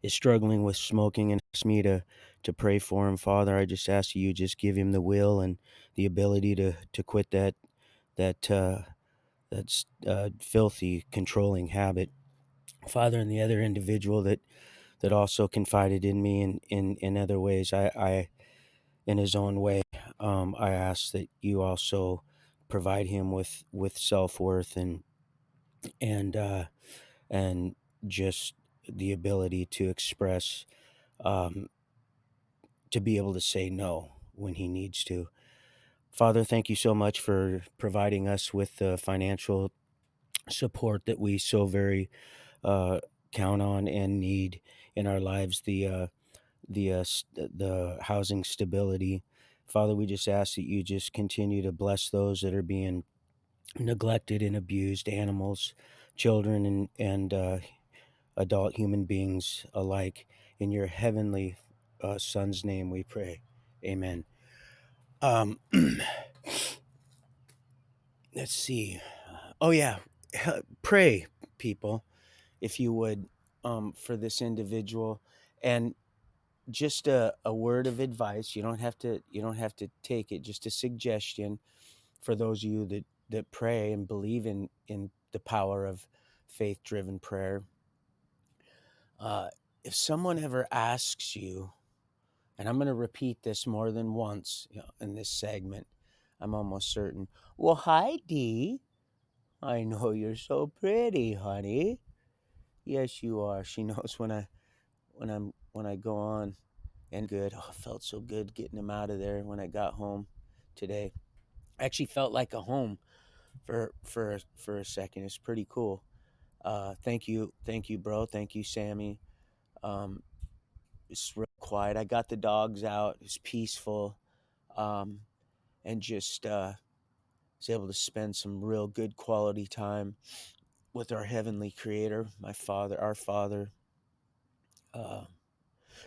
is struggling with smoking and asks me to pray for him. Father, I just ask you just give him the will and the ability to quit that that's filthy controlling habit. Father, and the other individual that also confided in me in other ways, I in his own way, I ask that you also provide him with self worth and uh, and just the ability to express, um, to be able to say no when he needs to. Father, thank you so much for providing us with the financial support that we so very uh, count on and need in our lives. The housing stability. Father, we just ask that you just continue to bless those that are being neglected and abused, animals, children, and adult human beings alike. In your heavenly Son's name, we pray. Amen. Um, let's see. Oh yeah, pray, people, if you would, for this individual, and just a word of advice. You don't have to take it. Just a suggestion for those of you that pray and believe in the power of faith driven prayer. uh, if someone ever asks you, and I'm going to repeat this more than once, in this segment, I'm almost certain. Well, hi Dee, I know you're so pretty, honey. Yes, you are. She knows when I go on. And good. Oh, it felt so good getting him out of there when I got home today. Actually felt like a home for a second. It's pretty cool. Thank you, bro. Thank you, Sammy. Um, it's real quiet. I got the dogs out. It's peaceful, um, and just was able to spend some real good quality time with our heavenly Creator, my Father, our Father. Uh,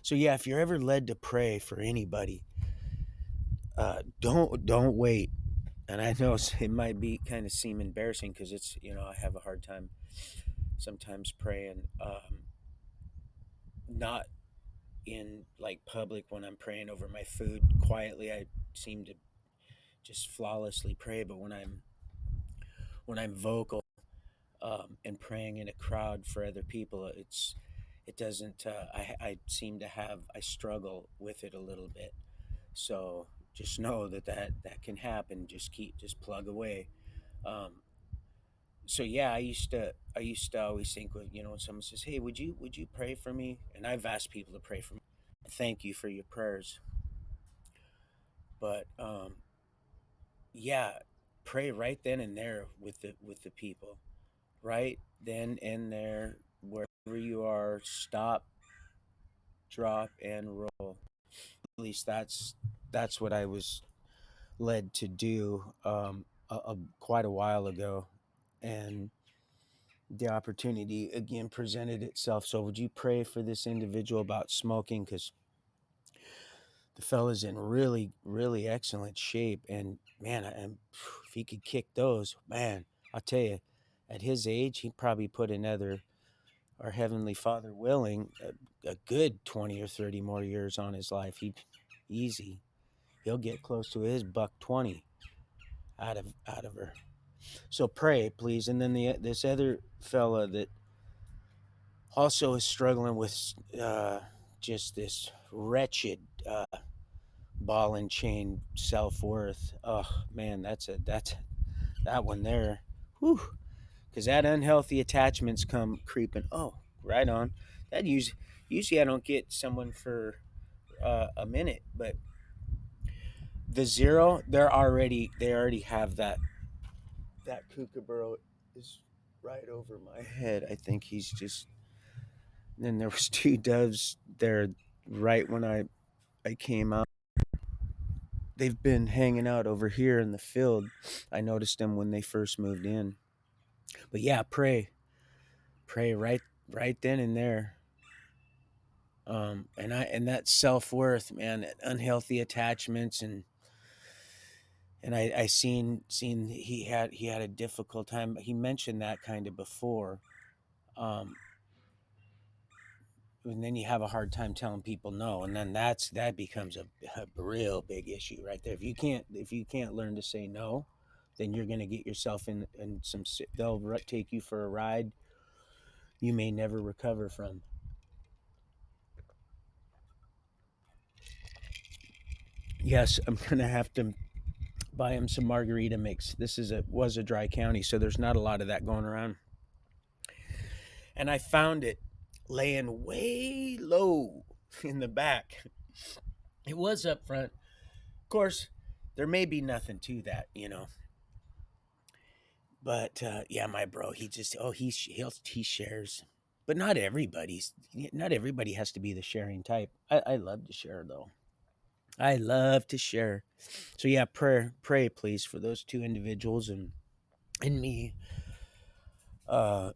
so yeah, if you're ever led to pray for anybody, don't wait. And I know it might be kind of seem embarrassing because it's, I have a hard time sometimes praying, not in like public when I'm praying over my food quietly. I seem to just flawlessly pray, but when I'm vocal, and praying in a crowd for other people, it doesn't. I seem to have I struggle with it a little bit. So just know that can happen. Just plug away. Um, so yeah, I used to always think, when someone says, "Hey, would you pray for me?" And I've asked people to pray for me. Thank you for your prayers, but yeah, pray right then and there with the people, right then and there, wherever you are. Stop, drop, and roll. At least that's what I was led to do, quite a while ago, and the opportunity again presented itself. So would you pray for this individual about smoking? Because the fella's in really, really excellent shape. And man, if he could kick those, man, I'll tell you, at his age, he'd probably put another, our Heavenly Father willing, a good 20 or 30 more years on his life. Easy. He'll get close to his buck 20 out of her. So pray, please. And then this other fella that also is struggling with just this wretched ball and chain self worth. Oh man, that's that one there. Whew. Because that unhealthy attachments come creeping. Oh, right on. That usually I don't get someone for a minute, but the zero, they already have that kookaburra is right over my head. I think he's just. And then there was two doves there right when I came out. They've been hanging out over here in the field. I noticed them when they first moved in. But yeah, pray right then and there. And that self worth, man, unhealthy attachments, and I seen he had a difficult time. He mentioned that kind of before. Um, and then you have a hard time telling people no, and then that becomes a real big issue right there. If you can't learn to say no, then you're going to get yourself in some, they'll take you for a ride you may never recover from. Yes, I'm going to have to buy him some margarita mix. This was a dry county, so there's not a lot of that going around. And I found it laying way low in the back. It was up front. Of course, there may be nothing to that, But yeah, my bro, he just he shares, but not everybody has to be the sharing type. I love to share though. I love to share. So yeah, pray please for those two individuals and me. Uh,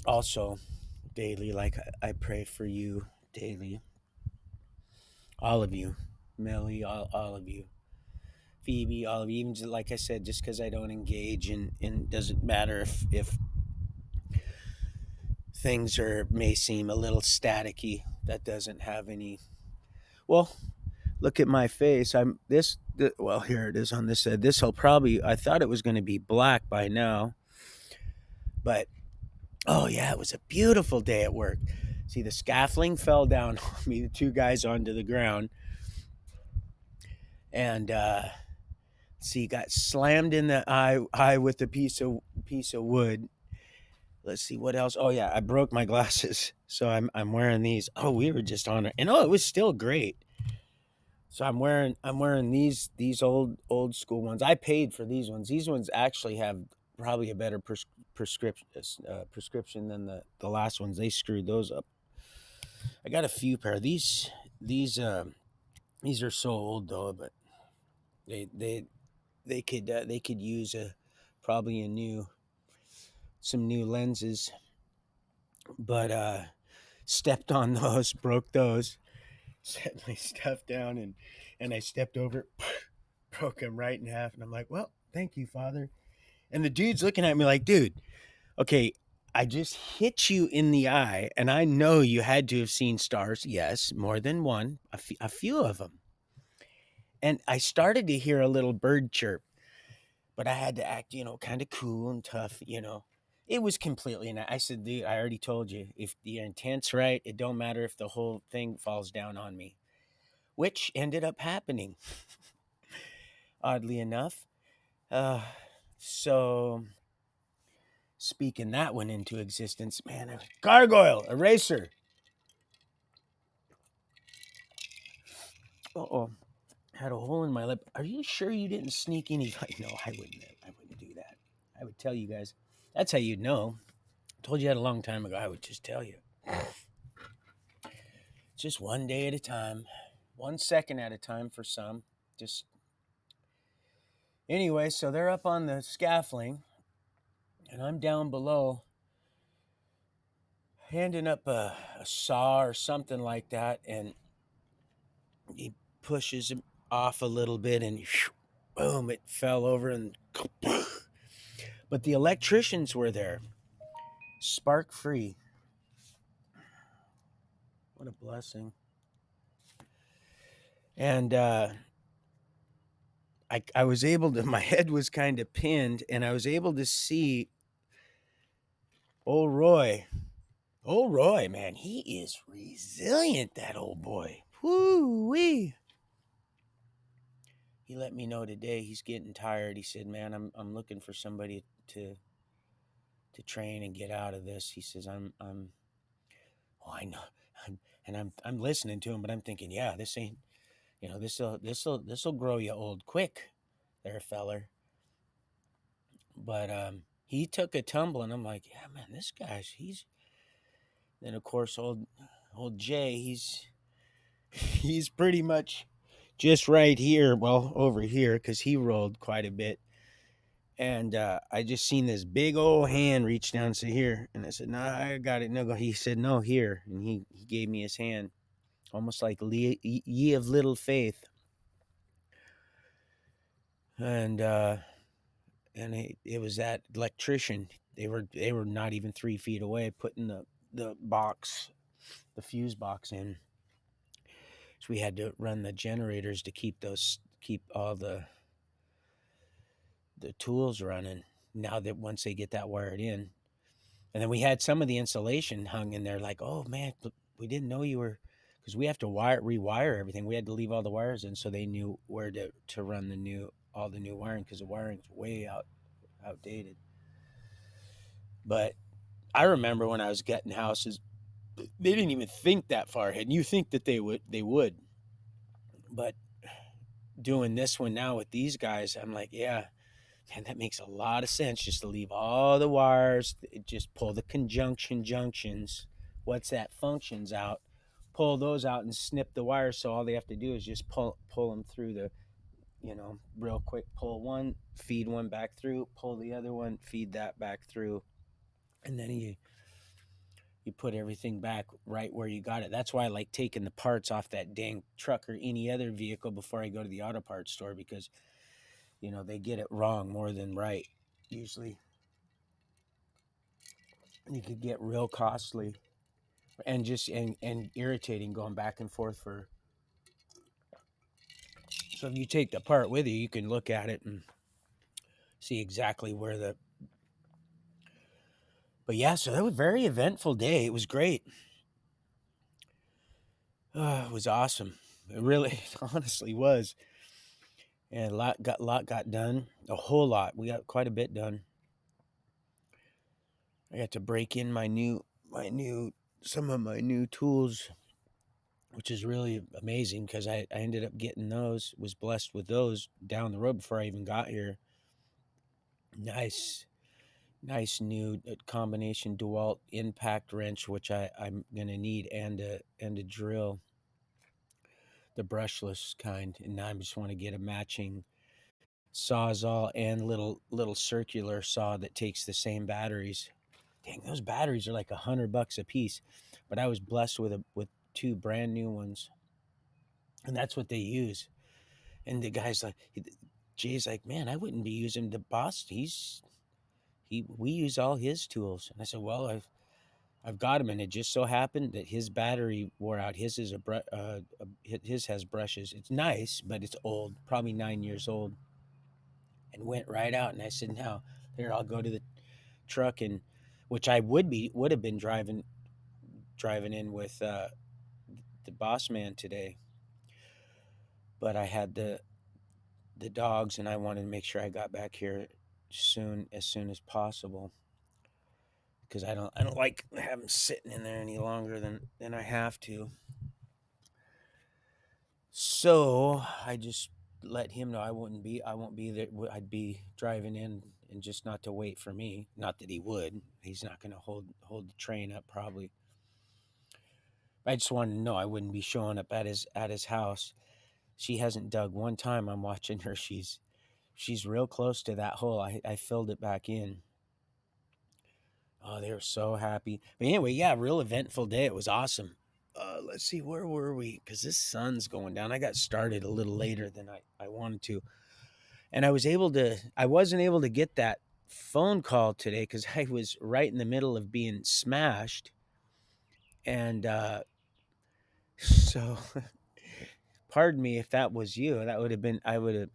Also daily, like I pray for you daily, all of you, Melly, all of you, Phoebe, all of you. Even like I said, just because I don't engage and doesn't matter if things may seem a little staticky. That doesn't have any. Well, look at my face. Well, here it is on this side. This will probably. I thought it was going to be black by now, but oh yeah, it was a beautiful day at work. See, the scaffolding fell down on me. The two guys onto the ground, and see, got slammed in the eye with a piece of wood. Let's see what else. Oh yeah, I broke my glasses, so I'm wearing these. Oh, we were just on it, and oh, it was still great. So I'm wearing these old school ones. I paid for these ones. These ones actually have probably a better prescription than the last ones. They screwed those up. I got a few pair of these. These are so old though, but they they they could use a probably a new some new lenses. But stepped on those, broke those, set my stuff down, and I stepped over, broke him right in half, and I'm like, well, thank you, Father. And the dude's looking at me like, dude, okay, I just hit you in the eye, and I know you had to have seen stars. Yes, more than one, a few of them. And I started to hear a little bird chirp, but I had to act, kind of cool and tough. It was completely, and I said, dude, I already told you, if the intent's right, it don't matter if the whole thing falls down on me, which ended up happening, oddly enough. Uh, so speaking that one into existence, man, gargoyle, eraser. Uh-oh, had a hole in my lip. Are you sure you didn't sneak any? No, I wouldn't do that. I would tell you guys. That's how you'd know. I told you that a long time ago. I would just tell you. Just one day at a time, 1 second at a time for some. Just anyway, so they're up on the scaffolding, and I'm down below, handing up a saw or something like that, and he pushes him off a little bit, and boom, it fell over, and but the electricians were there, spark free. What a blessing. And I was able to, my head was kind of pinned, and I was able to see old Roy. Old Roy, man, he is resilient, that old boy. Woo-wee. He let me know today he's getting tired. He said, man, I'm looking for somebody to train and get out of this. He says, oh, I know. I'm listening to him, but I'm thinking, yeah, this ain't, this'll grow you old quick there, feller. But he took a tumble, and I'm like, yeah, man, this guy's then of course old Jay, he's pretty much just right here, well, over here, because he rolled quite a bit. And I just seen this big old hand reach down and say, here. And I said, no, I got it. No, he said, no, here. And he gave me his hand, almost like ye of little faith. And it was that electrician. They were not even 3 feet away, putting the box. the fuse box in. So we had to run the generators to keep all the tools running. Now that once they get that wired in, and then we had some of the insulation hung in there, like, oh man, we didn't know you were, because we have to rewire everything. We had to leave all the wires in so they knew where to run all the new wiring, because the wiring's way outdated. But I remember when I was getting houses, they didn't even think that far ahead. And you think that they would, but doing this one now with these guys, I'm like, yeah, man, that makes a lot of sense. Just to leave all the wires, just pull the conjunction junctions. What's that? Functions out. Pull those out and snip the wires. So all they have to do is just pull them through real quick. Pull one, feed one back through. Pull the other one, feed that back through, and then you put everything back right where you got it. That's why I like taking the parts off that dang truck or any other vehicle before I go to the auto parts store, because they get it wrong more than right usually. You could get real costly and and irritating going back and forth for. So if you take the part with you, you can look at it and see exactly where the. But yeah, so that was a very eventful day. It was great. It was awesome. It really, honestly was. And a lot got done. A whole lot. We got quite a bit done. I got to break in some of my new tools, which is really amazing, because I ended up getting those, was blessed with those down the road before I even got here. Nice new combination DeWalt impact wrench, which I'm gonna need, and a drill, the brushless kind. And I just want to get a matching sawzall and little circular saw that takes the same batteries. Dang, those batteries are like $100 a piece, but I was blessed with two brand new ones, and that's what they use. And the guy's like, Jay's like, man, I wouldn't be using the boss. We use all his tools. And I said, well, I've got him, and it just so happened that his battery wore out. His is his has brushes. It's nice, but it's old, probably 9 years old, and went right out. And I said, now here, I'll go to the truck, and which I would have been driving in with the boss man today, but I had the dogs, and I wanted to make sure I got back here as soon as possible, because I don't like having them sitting in there any longer than I have to. So I just let him know I won't be there. I'd be driving in, and just not to wait for me. Not that he would. He's not going to hold the train up probably. I just wanted to know I wouldn't be showing up at his house. She hasn't dug one time. I'm watching her. She's real close to that hole. I filled it back in. Oh, they were so happy. But anyway, yeah, real eventful day. It was awesome. Let's see, where were we? Because this sun's going down. I got started a little later than I wanted to. And I wasn't able to get that phone call today because I was right in the middle of being smashed. And so, pardon me if that was you. That would have been, I would have.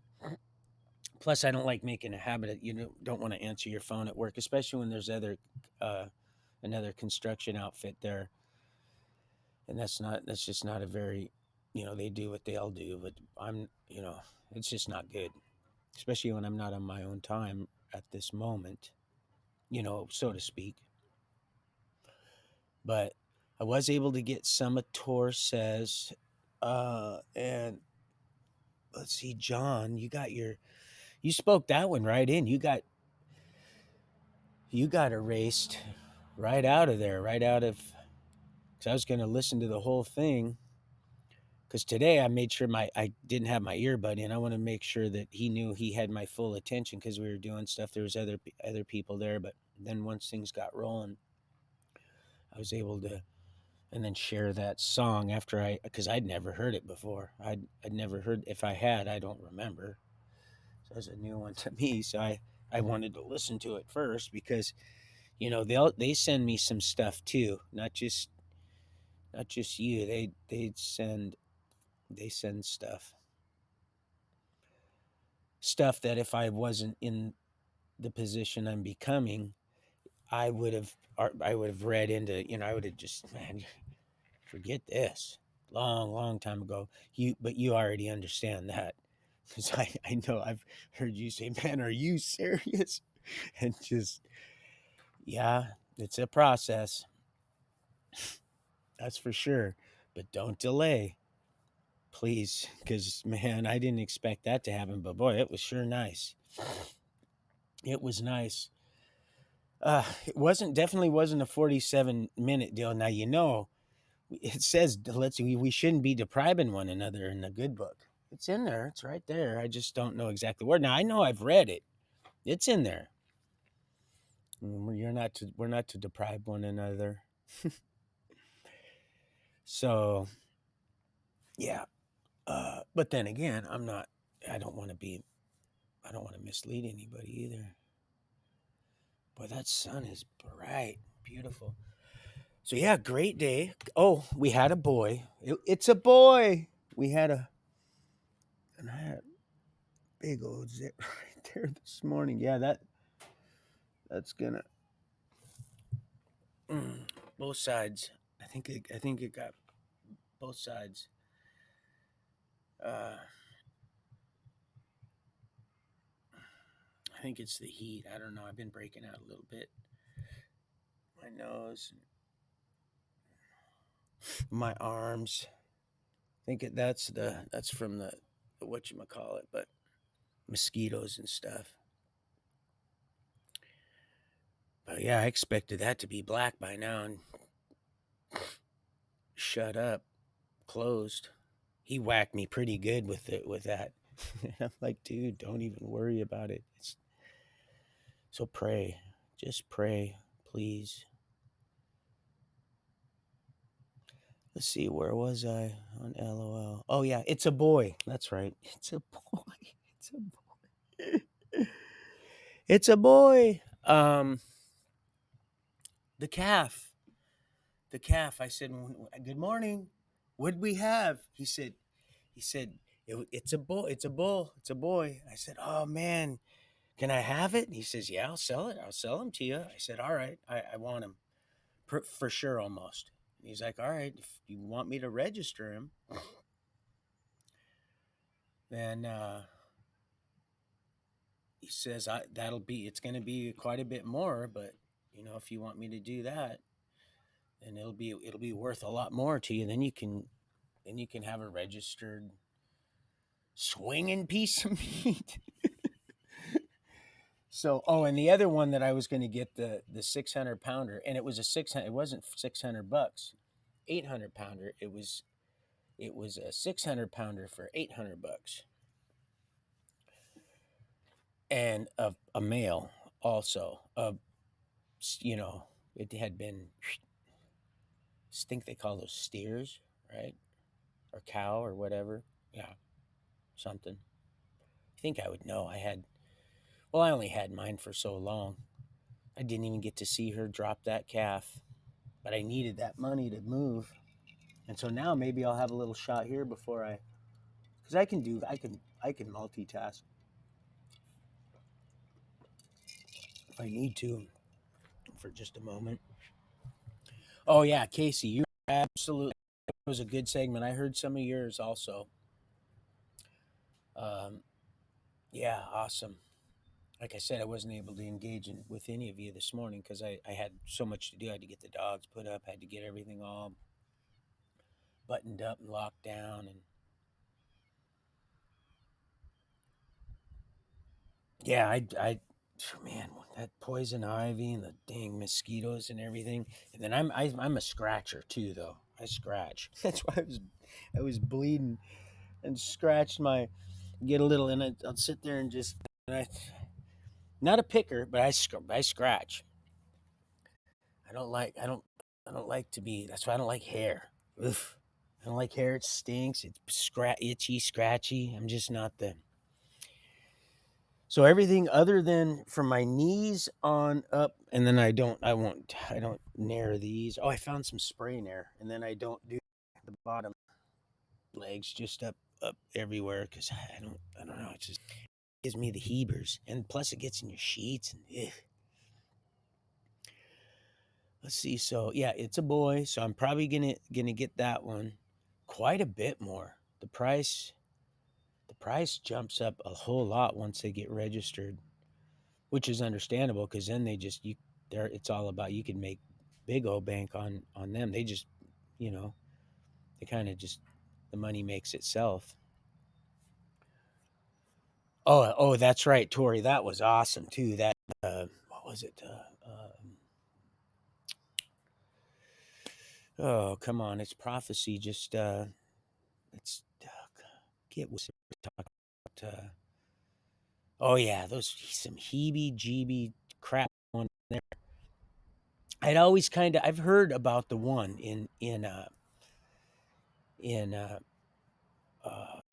Plus, I don't like making a habit of, don't want to answer your phone at work, especially when there's another construction outfit there. And that's just not a very, they do what they'll do, but it's just not good, especially when I'm not on my own time at this moment, so to speak. But I was able to get some of Tor says, and let's see, John, you spoke that one right in. You got erased right out of there, right out of, because I was going to listen to the whole thing. Because today I made sure I didn't have my earbud in. I want to make sure that he knew he had my full attention, because we were doing stuff. There was other people there, but then once things got rolling, I was able to, and then share that song because I'd never heard it before. I'd never heard. If I had, I don't remember. So it was a new one to me. So I wanted to listen to it first, because they send me some stuff too, not just Not just you. They send stuff that if I wasn't in the position I'm becoming, I would have read into, I would have just, man, forget this long time ago. But you already understand that, because I know I've heard you say, man, are you serious? And just, yeah, it's a process, that's for sure. But don't delay, please, because man, I didn't expect that to happen. But boy, it was sure nice. It was nice. It definitely wasn't a 47-minute deal. Now, it says, we shouldn't be depriving one another in the good book. It's in there. It's right there. I just don't know exactly where. Now, I know I've read it. It's in there. We're not to deprive one another. So, yeah. But then again, I don't want to mislead anybody either. Boy, that sun is bright, beautiful. So yeah, great day. Oh, we had a boy. It's a boy. We had and I had a big old zit right there this morning. Yeah, that's gonna both sides. I think it got both sides. Uh, I think it's the heat. I don't know. I've been breaking out a little bit. My nose, my arms. That's from the whatchamacallit, but mosquitoes and stuff. But yeah, I expected that to be black by now and shut up, closed. He whacked me pretty good with that. I'm like, dude, don't even worry about it. So pray, just pray, please. Let's see, where was I on LOL? Oh yeah, it's a boy. That's right. It's a boy. It's a boy. It's a boy. The calf. The calf. I said, "Good morning. What'd we have?" He said, it's a bull. It's a bull. It's a boy. I said, "Oh man, can I have it?" And he says, "Yeah, I'll sell it. I'll sell him to you." I said, "All right. I want him for sure, almost." And he's like, "All right, if you want me to register him, then he says it's going to be quite a bit more, but if you want me to do that, then it'll be worth a lot more to you. Then you can have a registered swinging piece of meat." So, and the other one that I was going to get, the 600 pounder, and it was a 600. It wasn't $600, 800 pounder. It was a 600 pounder for $800, and a male also. You know, it had been, I think they call those steers, right, or cow or whatever. Yeah, something. I think I would know. I only had mine for so long. I didn't even get to see her drop that calf, but I needed that money to move. And so now maybe I'll have a little shot here before because I can multitask if I need to for just a moment. Oh yeah, Casey, you absolutely, it was a good segment. I heard some of yours also. Um, yeah, awesome. Like I said, I wasn't able to engage with any of you this morning because I had so much to do. I had to get the dogs put up, had to get everything all buttoned up and locked down, and yeah, man, that poison ivy and the dang mosquitoes and everything. And then I'm a scratcher too, though. I scratch. That's why I was bleeding and scratched get a little, and I'll sit there and just, not a picker, but I scratch. I don't like to be. That's why I don't like hair. Oof. I don't like hair. It stinks. It's itchy, scratchy. I'm just not the. So everything other than from my knees on up, and then I don't nair these. Oh, I found some spray nair, and then I don't do the bottom legs just up everywhere because I don't know. It just gives me the hebers, and plus it gets in your sheets. And let's see. So yeah, it's a boy. So I'm probably gonna get that one quite a bit more. The price jumps up a whole lot once they get registered, which is understandable because then they just you there it's all about you can make big old bank on them. They just you know they kind of just the money makes itself. Oh, that's right, Tori. That was awesome too. That what was it? Oh, come on, it's prophecy. Just it's get what we're talking about. Oh yeah, those some heebie-jeebie crap on there. I'd always kind of I've heard about the one in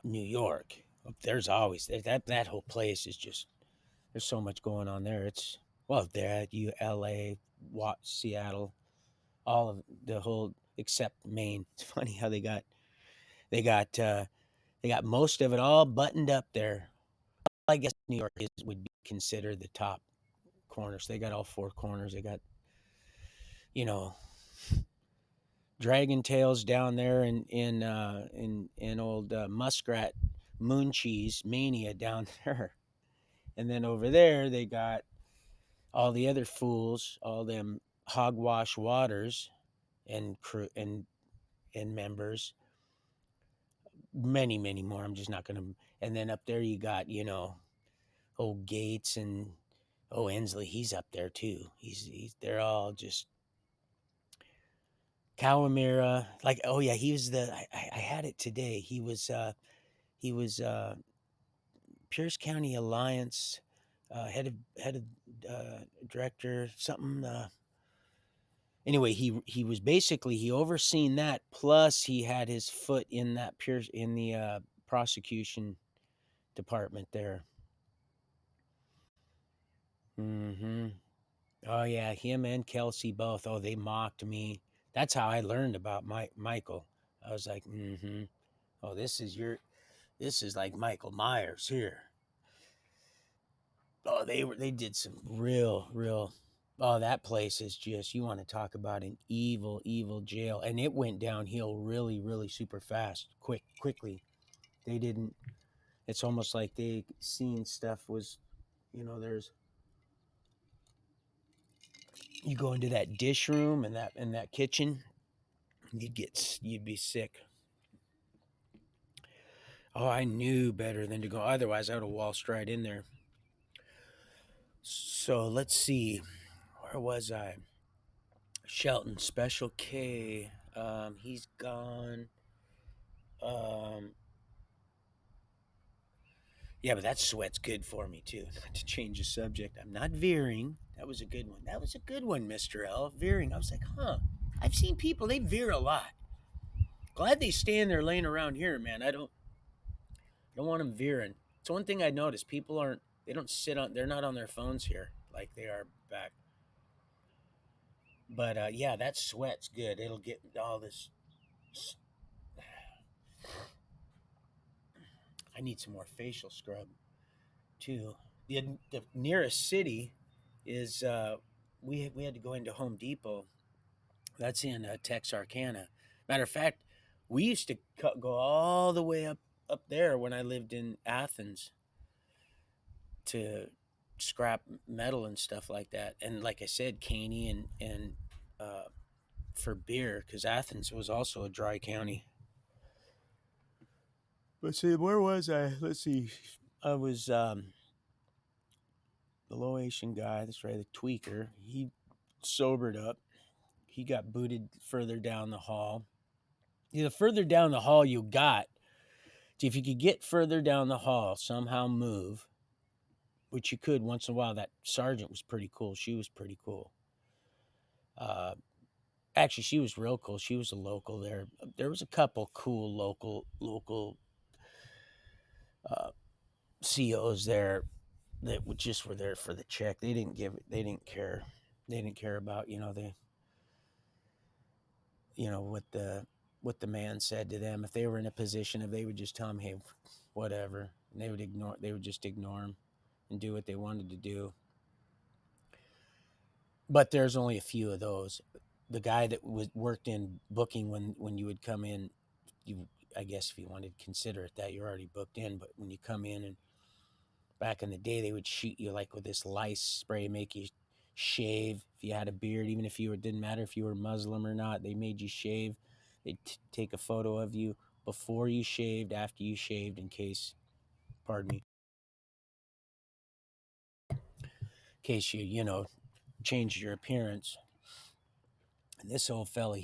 New York. There's always that whole place is just there's so much going on there. It's well there at LA, Seattle, all of the whole except Maine. It's funny how they got they got most of it all buttoned up there. I guess New York would be considered the top corners. They got all four corners. They got you know dragon tails down there in old muskrat moon cheese mania down there, and then over there they got all the other fools, all them hogwash waters and crew and members, many more. I'm just not gonna. And then up there you got old Gates and Ensley. He's up there too. He's they're all just Kawamura. Like oh yeah, he was the I had it today. He was Pierce County Alliance head of director something. Anyway, he was basically he overseen that. Plus, he had his foot in that Pierce in the prosecution department there. Mm-hmm. Oh yeah, him and Kelsey both. Oh, they mocked me. That's how I learned about Michael. I was like, mm-hmm. Oh, this is like Michael Myers here. Oh, they did some real. Oh, that place is just you want to talk about an evil jail, and it went downhill really super fast, quickly. They didn't. It's almost like they seen stuff was, there's you go into that dish room and that kitchen, you'd be sick. Oh, I knew better than to go. Otherwise, I would have waltzed right in there. So let's see, where was I? Shelton Special K. He's gone. Um, yeah, but that sweat's good for me too. Not to change the subject, I'm not veering. That was a good one. That was a good one, Mr. L. Veering. I was like, huh. I've seen people they veer a lot. Glad they stand there laying around here, man. I don't want them veering. It's one thing I noticed. People aren't. They don't sit on. They're not on their phones here like they are back. But yeah, that sweat's good. It'll get all this. I need some more facial scrub too. The nearest city is we had to go into Home Depot. That's in Texarkana. Matter of fact, we used to go all the way up there when I lived in Athens to scrap metal and stuff like that. And like I said, Caney and uh, for beer because Athens was also a dry county. Let's see, where was I? Let's see. I was the low Asian guy. That's right, the tweaker. He sobered up. He got booted further down the hall. The further down the hall you got, if you could get further down the hall, somehow move, which you could once in a while. That sergeant was pretty cool. She was pretty cool. Uh, Actually, she was real cool. She was a local there. There was a couple cool local COs there. that just were there for the check. They didn't give. They didn't care. They didn't care about what the man said to them. If they were in a position, if they would just tell him, hey, whatever, and they would ignore. They would just ignore him and do what they wanted to do. But there's only a few of those. The guy that was worked in booking when you would come in, you I guess if you wanted to consider it that you're already booked in, but when you come in and back in the day they would shoot you like with this lice spray, make you shave if you had a beard, even if it didn't matter if you were Muslim or not, they made you shave. They'd take a photo of you before you shaved, after you shaved, in case, pardon me, in case you changed your appearance. And this old fella,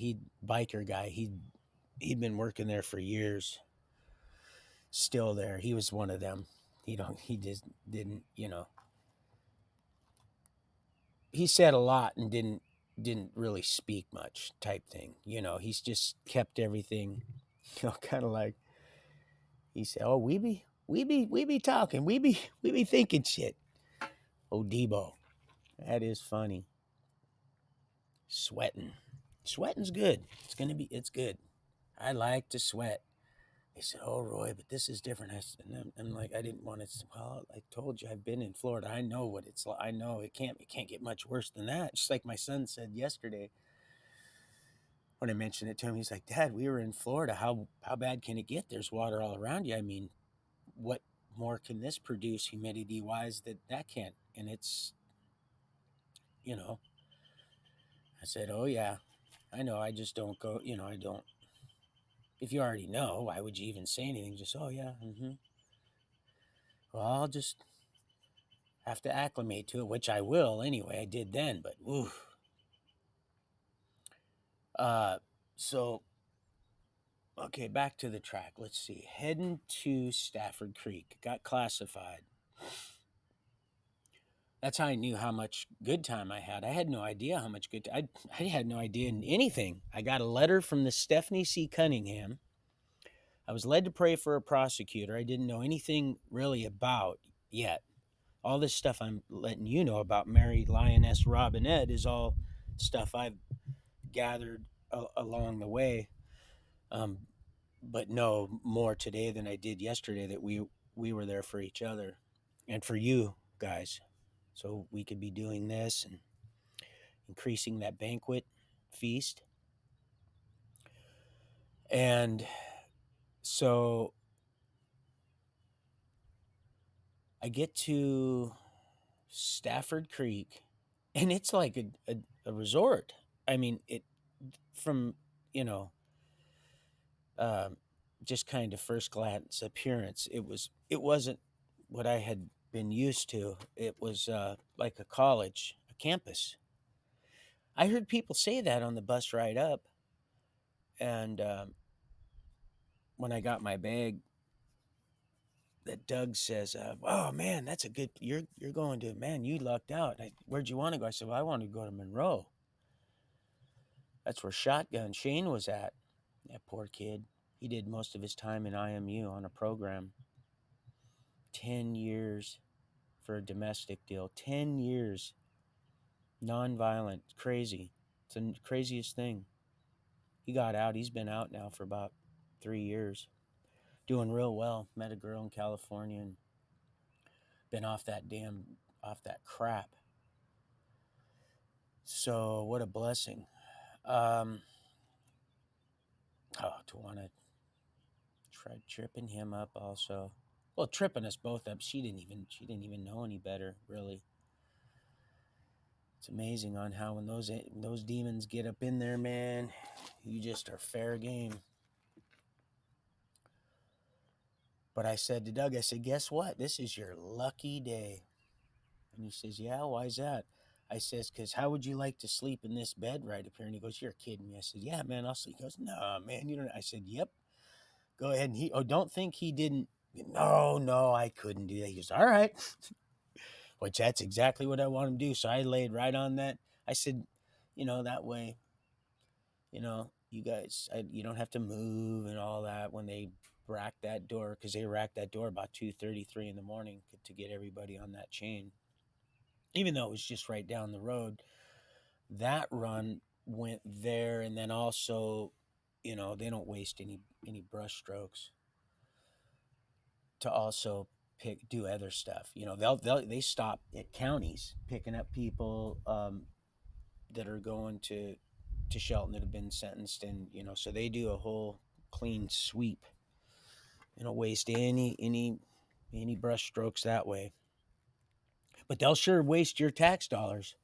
biker guy, he'd been working there for years, still there. He was one of them. He just didn't. He said a lot and didn't really speak much, type thing. He's just kept everything, kind of like he said, "Oh, we be talking, we be thinking shit." Oh, Debo, that is funny. Sweating, sweating's good. It's good. I like to sweat. He said, "Oh, Roy, but this is different." I'm like, I didn't want to. Well, I told you, I've been in Florida. I know what it's like. I know it can't get much worse than that. Just like my son said yesterday when I mentioned it to him, he's like, "Dad, we were in Florida. How bad can it get? There's water all around you. I mean, what more can this produce humidity wise that can't?" And it's, you know, I said, "Oh yeah, I know. I just don't go. I don't. If you already know, why would you even say anything? Just, oh yeah, mm-hmm. Well, I'll just have to acclimate to it, which I will anyway. I did then, but ooh. Uh, so okay, back to the track. Let's see. Heading to Stafford Creek, got classified. That's how I knew how much good time I had. I had no idea how much good time. I had no idea in anything. I got a letter from the Stephanie C. Cunningham. I was led to pray for a prosecutor I didn't know anything really about yet. All this stuff I'm letting you know about Mary Lioness Robinette is all stuff I've gathered along the way. Um, but no more today than I did yesterday, that we were there for each other and for you guys, so we could be doing this and increasing that banquet feast. And so I get to Stafford Creek, and it's like a resort. I mean, it from you know um, just kind of first glance appearance, it wasn't what I had been used to. It was like a college, a campus. I heard people say that on the bus ride up, and when I got my bag, that Doug says, "Oh man, that's a good. You're going to, man. You lucked out. Where'd you want to go?" I said, "Well, I wanted to go to Monroe. That's where Shotgun Shane was at. That poor kid. He did most of his time in IMU on a program. 10 years for a domestic deal. 10 years, nonviolent, crazy. It's the craziest thing. He got out. He's been out now for about 3 years, doing real well. Met a girl in California and been off that crap. So what a blessing. Um, to want to try tripping him up also. Well, tripping us both up. She didn't even know any better, really. It's amazing on how when those demons get up in there, man, you just are fair game. But I said to Doug, I said, "Guess what? This is your lucky day." And he says, "Yeah, why's that?" I says, "Because how would you like to sleep in this bed right up here?" And he goes, "You're kidding me." I said, "Yeah, man, I'll sleep." He goes, "No, man, you don't." I said, "Yep, go ahead." And don't think he didn't. No, no, I couldn't do that. He goes, "All right," which that's exactly what I want him to do. So I laid right on that. I said, that way, you guys, you don't have to move and all that when they rack that door, because they racked that door about 2:33 in the morning to get everybody on that chain, even though it was just right down the road. That run went there, and then also, they don't waste any brush strokes to also do other stuff. They stop at counties picking up people that are going to Shelton that have been sentenced, and so they do a whole clean sweep. They don't waste any brush strokes that way, but they'll sure waste your tax dollars.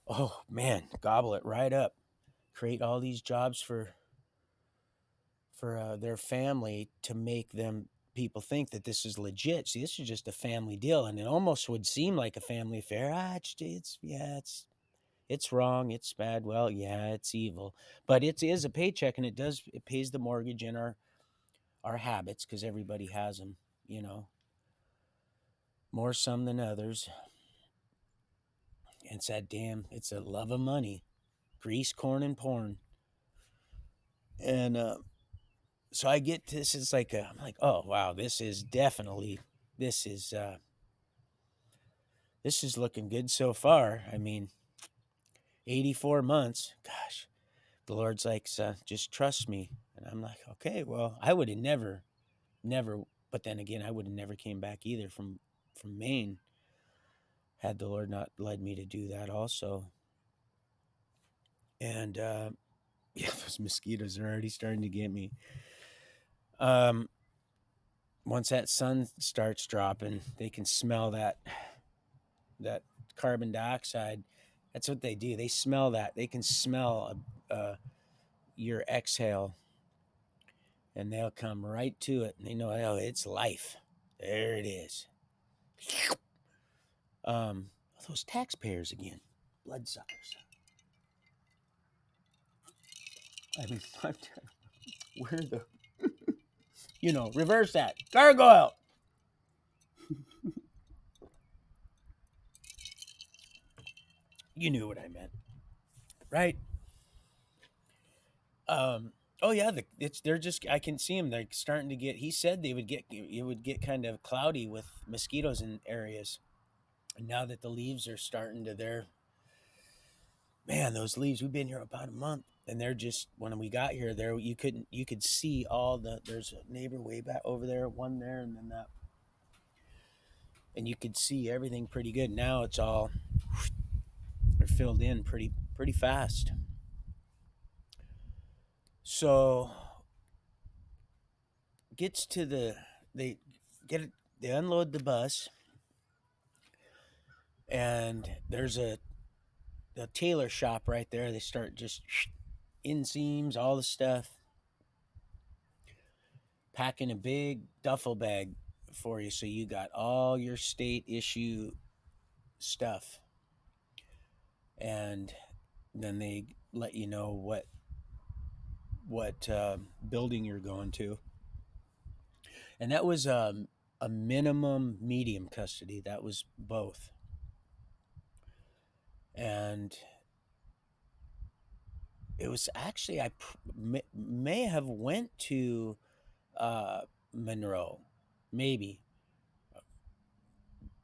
Oh man, gobble it right up. Create all these jobs for their family to make them people think that this is legit. See, this is just a family deal, and it almost would seem like a family affair. It's wrong, it's bad. Well, yeah, it's evil, but it is a paycheck, and it pays the mortgage and our habits, because everybody has them. You know, more some than others. And it's a love of money, grease, corn, and porn. And so I get this. It's like I'm like, oh wow, this is uh, this is looking good so far. I mean, 84 months. Gosh, the Lord's like, just trust me. And I'm like, okay, well, I would have never. But then again, I would have never came back either from Maine had the Lord not led me to do that also. And yeah, those mosquitoes are already starting to get me. Um, Once that sun starts dropping, they can smell that carbon dioxide. That's what they do. They smell that. They can smell your exhale, and they'll come right to it. And they know, oh, it's life. There it is. Those taxpayers again, bloodsuckers. I mean, where the, reverse that. Gargoyle. You knew what I meant, right? Um, oh yeah, they're just, I can see them. They're starting to get. He said it would get kind of cloudy with mosquitoes in areas. And now that the leaves are starting to man, those leaves. We've been here about a month, and they're just, when we got here, there you could see all the. There's a neighbor way back over there, one there, and then that, and you could see everything pretty good. Now it's all they're filled in pretty fast. So gets to they get it, they unload the bus, and there's a tailor shop right there. They start just inseams, all the stuff, packing a big duffel bag for you, so you got all your state issue stuff, and then they let you know what building you're going to, and that was a minimum medium custody. That was both, and it was actually may have went to uh, Monroe, maybe,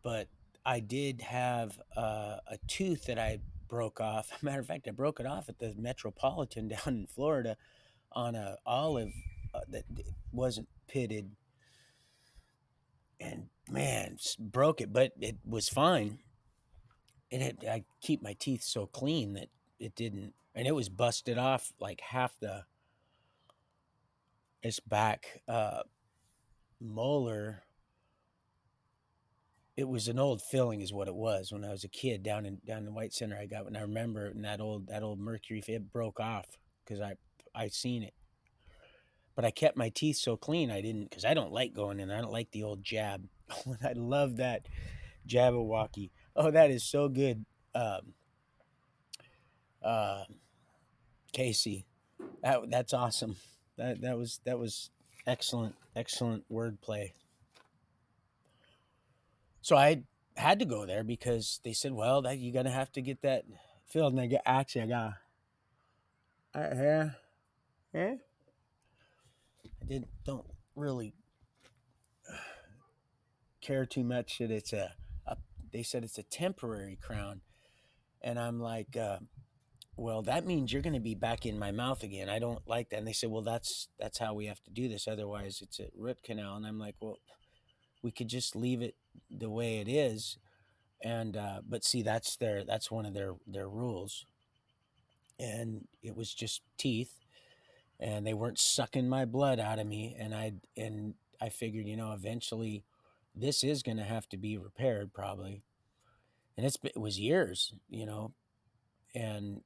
but I did have a tooth that I broke off. Matter of fact, I broke it off at the Metropolitan down in Florida on a olive that wasn't pitted, and man, broke it, but it was fine. I keep my teeth so clean that it didn't, and it was busted off like half the its back molar. It was an old filling, is what it was. When I was a kid down in White Center, I got, and I remember in that old Mercury, it broke off because I seen it. But I kept my teeth so clean, I didn't, because I don't like going in. I don't like the old jab. I love that Jabberwocky. Oh, that is so good, um, uh, Casey. That's awesome. That was excellent wordplay. So I had to go there because they said, well, that you're gonna have to get that filled. And I got, actually, I got Yeah, yeah. I don't really care too much that it's a. They said it's a temporary crown, and I'm like, well, that means you're going to be back in my mouth again. I don't like that. And they said, well, that's how we have to do this. Otherwise, it's a root canal. And I'm like, well, we could just leave it the way it is. And but see, that's one of their rules. And it was just teeth, and they weren't sucking my blood out of me. And I figured, eventually, this is going to have to be repaired probably. And it was years, and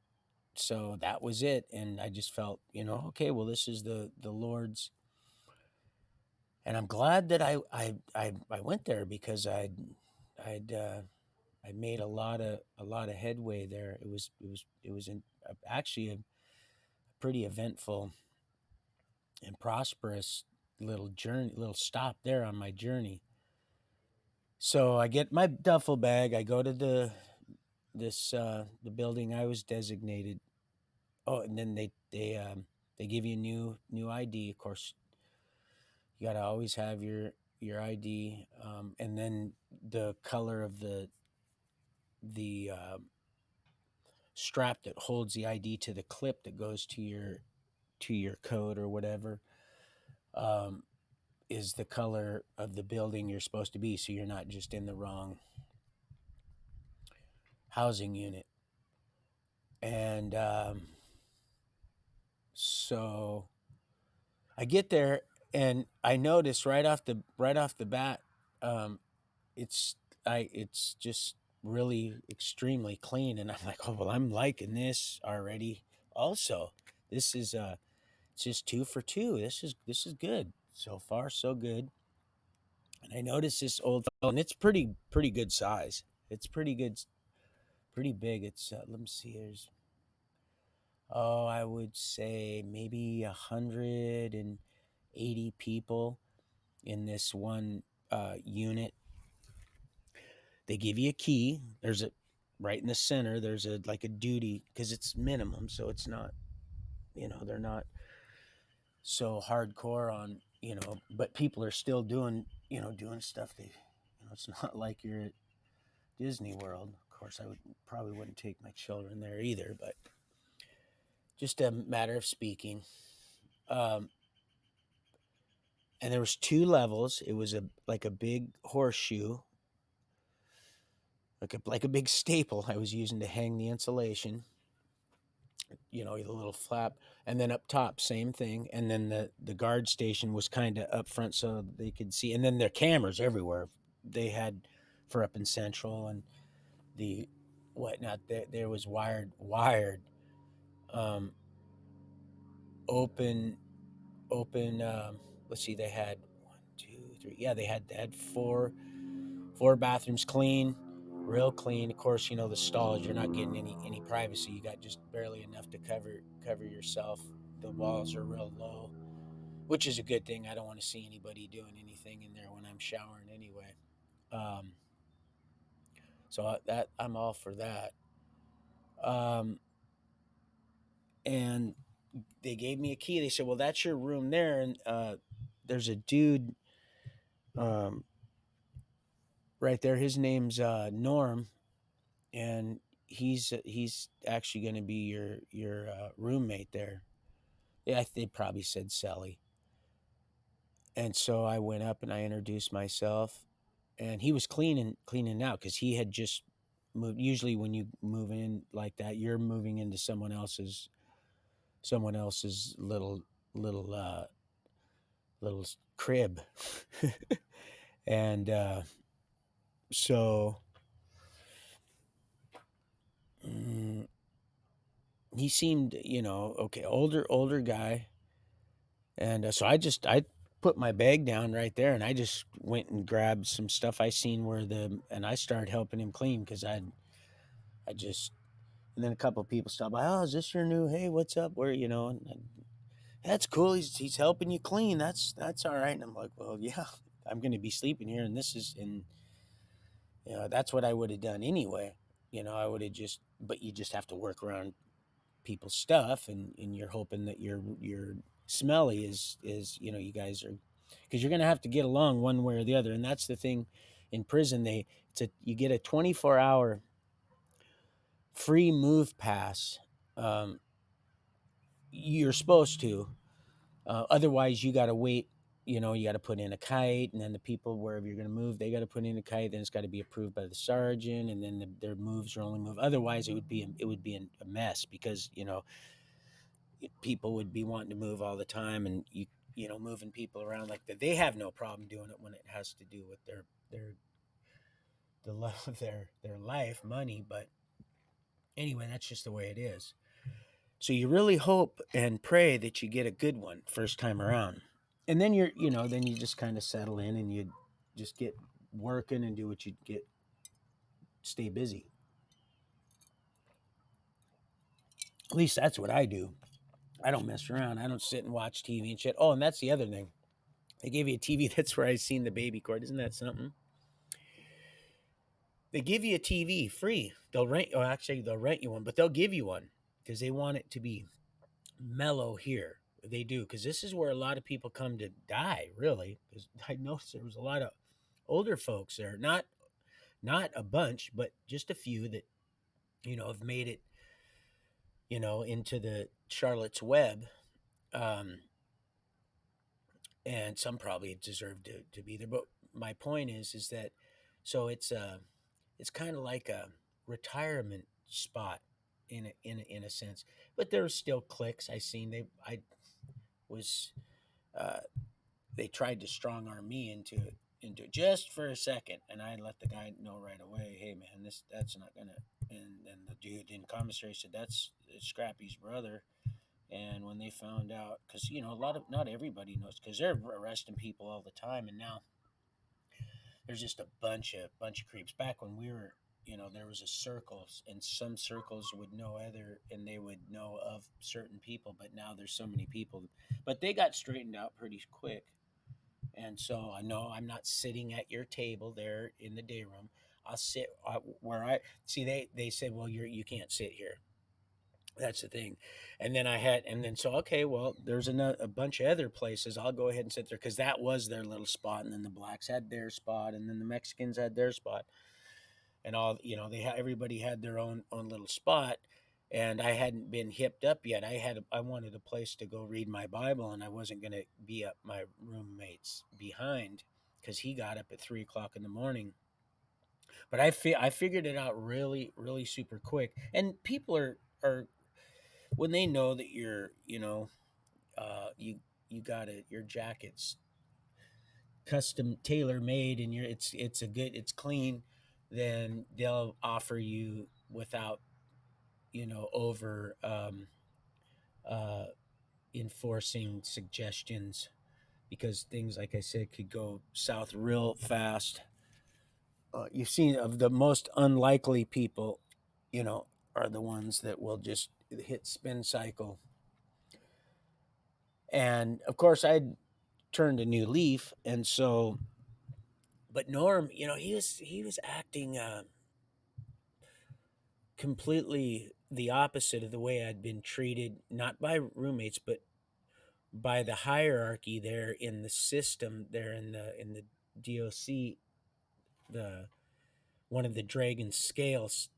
so that was it. And I just felt, okay, well, this is the Lord's. And I'm glad that I went there, because I'd I made a lot of headway there. Actually a pretty eventful and prosperous little stop there on my journey. So I get my duffel bag. I go to the building I was designated. Oh, and then they give you new ID. Of course, you got to always have your ID, and then the color of the strap that holds the ID to the clip that goes to your code or whatever, um, is the color of the building you're supposed to be, so you're not just in the wrong housing unit. And so I get there, and I notice right off the bat, um, it's it's just really extremely clean, and I'm like, oh well, I'm liking this already. Also, this is it's just two for two. This is good so far, so good. And I noticed this old fellow, and it's pretty good size. It's pretty good, pretty big. It's let me see. I would say maybe 180 people in this one unit. They give you a key. There's a right in the center. There's a like a duty, because it's minimum, so it's not. They're not so hardcore on. But people are still doing stuff. It's not like you're at Disney World. Of course, I would probably wouldn't take my children there either, but just a matter of speaking. Um, and there was two levels. It was like a big horseshoe, like a big staple I was using to hang the insulation. The little flap, and then up top, same thing. And then the guard station was kind of up front, so they could see. And then their cameras everywhere. They had for up in Central and the whatnot. There was wired, um, open. Let's see, they had one, two, three. Yeah, they had four bathrooms, clean, real clean. Of course, the stalls, you're not getting any privacy. You got just barely enough to cover yourself. The walls are real low, which is a good thing. I don't want to see anybody doing anything in there when I'm showering anyway. Um, so that I'm all for that. Um, and they gave me a key. They said, "Well, that's your room there." And there's a dude, um, right there. His name's Norm, and he's actually going to be your roommate there. Yeah, they probably said Sally. And so I went up and I introduced myself, and he was cleaning out, because he had just moved. Usually, when you move in like that, you're moving into someone else's little crib, and so mm, he seemed, okay, older guy. And so I put my bag down right there, and I just went and grabbed some stuff I seen and I started helping him clean, because I just. And then a couple of people stopped by. Oh, is this your new? Hey, what's up? Where, that's cool. He's helping you clean. That's all right. And I'm like, well, yeah, I'm going to be sleeping here, and this is in. That's what I would have done anyway. I would have just. But you just have to work around people's stuff, and you're hoping that your smelly is you guys are, because you're gonna have to get along one way or the other, and that's the thing. In prison, you get a 24-hour free move pass. Um, you're supposed to. Otherwise, you got to wait. You got to put in a kite, and then the people wherever you're going to move, they got to put in a kite. Then it's got to be approved by the sergeant, and then their moves are only move. Otherwise, it would be a mess, because people would be wanting to move all the time, and moving people around like that. They have no problem doing it when it has to do with their the love of their life, money. But anyway, that's just the way it is. So you really hope and pray that you get a good one first time around. And then then you just kind of settle in, and you just get working and do what you get, stay busy. At least that's what I do. I don't mess around. I don't sit and watch TV and shit. Oh, and that's the other thing. They gave you a TV. That's where I seen the baby cord. Isn't that something? They give you a TV free. They'll rent. Oh, actually, they'll rent you one, but they'll give you one because they want it to be mellow here. They do, because this is where a lot of people come to die. Really, because I noticed there was a lot of older folks there. Not a bunch, but just a few that have made it into the Charlotte's Web. Um, and some probably deserve to be there. But my point is that, so it's kind of like a retirement spot in a sense. But there's still cliques. I was uh, they tried to strong arm me into it just for a second, and I let the guy know right away, hey man, that's not gonna. And then the dude in commissary said, that's Scrappy's brother. And when they found out, because a lot of, not everybody knows, because they're arresting people all the time, and now there's just a bunch of creeps. Back when we were, there was a circle, and some circles would know other, and they would know of certain people. But now there's so many people, but they got straightened out pretty quick. And so I know I'm not sitting at your table there in the day room. I'll sit where I see. They said, well, you can't sit here. That's the thing. And then so, okay, well, there's a bunch of other places. I'll go ahead and sit there, because that was their little spot, and then the blacks had their spot, and then the Mexicans had their spot, and all everybody had their own little spot. And I hadn't been hipped up yet. I wanted a place to go read my Bible, and I wasn't going to be up my roommate's behind, because he got up at 3 o'clock in the morning. But I figured it out really, really super quick. And people are when they know that you're, you got your jacket's custom tailor made, and it's clean, then they'll offer you without over uh, enforcing suggestions, because things, like I said, could go south real fast. You've seen, of the most unlikely people, you know, are the ones that will just hit spin cycle. And of course, I'd turned a new leaf, and so, but Norm, he was acting completely the opposite of the way I'd been treated, not by roommates, but by the hierarchy there in the system, there in the DOC, the one of the dragon scales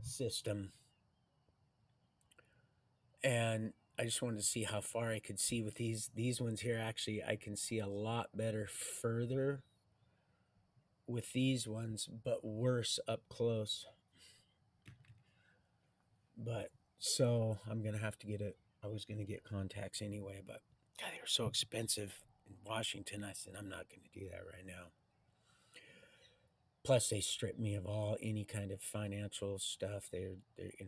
system. And I just wanted to see how far I could see with these ones here. Actually, I can see a lot better further with these ones, but worse up close. But so I'm gonna have to I was gonna get contacts anyway, but God, they were so expensive in Washington. I said I'm not gonna do that right now. Plus, they stripped me of any kind of financial stuff. They're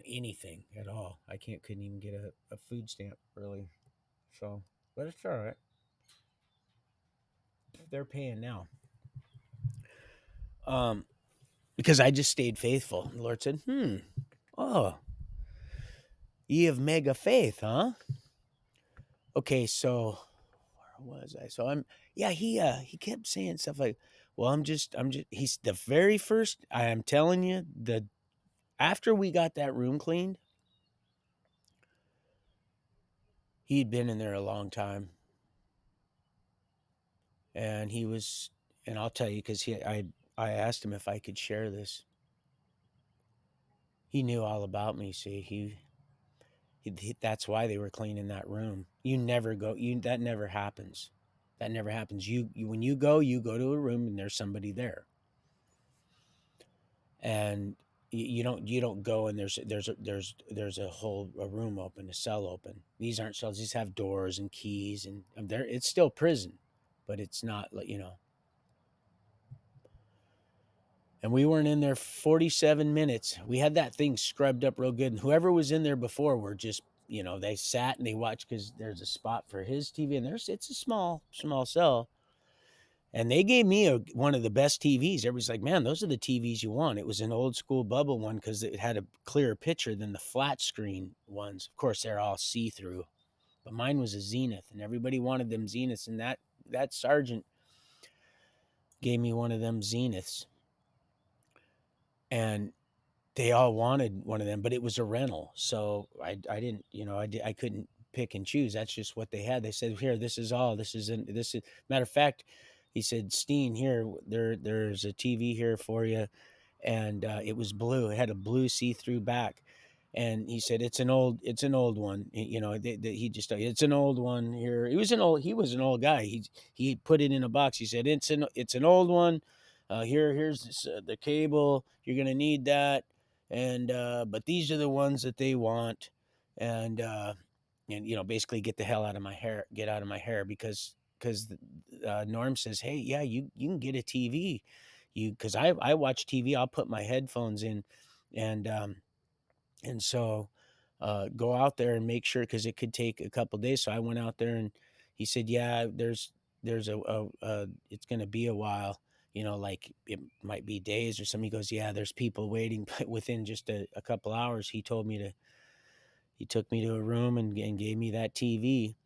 anything at all. I couldn't even get a food stamp really. So, but it's all right. They're paying now. Um, because I just stayed faithful. The Lord said, oh, ye of mega faith, huh? Okay, so where was I? So yeah, he kept saying stuff like, well, he's the very first, I am telling you, after we got that room cleaned, He'd been in there a long time, and he was, and I'll tell you because I asked him if I could share this. He knew all about me. See, that's why they were cleaning that room. You never go. That never happens. That never happens. You when you go to a room and there's somebody there, and you don't go and there's a whole a room open, a cell open. These aren't cells. These have doors and keys, and there it's still prison, but it's not like And we weren't in there 47 minutes. We had that thing scrubbed up real good. And whoever was in there before were just, they sat and they watched because there's a spot for his TV and it's a small cell. And they gave me one of the best TVs. Everybody's like, man, those are the TVs you want. It was an old school bubble one because it had a clearer picture than the flat screen ones. Of course, they're all see through, but mine was a Zenith, and everybody wanted them Zeniths. And that sergeant gave me one of them Zeniths, and they all wanted one of them, but it was a rental. So I didn't, I couldn't pick and choose. That's just what they had. They said, here, this is all, this is matter of fact, he said, Steen, here, there's a TV here for you. And it was blue. It had a blue see-through back. And he said, it's an old one. He just, it's an old one here. He was an old guy. He put it in a box. He said, it's an old one. Here's this, the cable. You're going to need that. And, but these are the ones that they want. And, basically get the hell out of my hair, get out of my hair because Norm says, hey, yeah, you can get a TV. Because I watch TV, I'll put my headphones in, and so go out there and make sure because it could take a couple days. So I went out there and he said, yeah, there's it's going to be a while, like it might be days or something. He goes, yeah, there's people waiting. But within just a couple hours, he took me to a room and gave me that TV.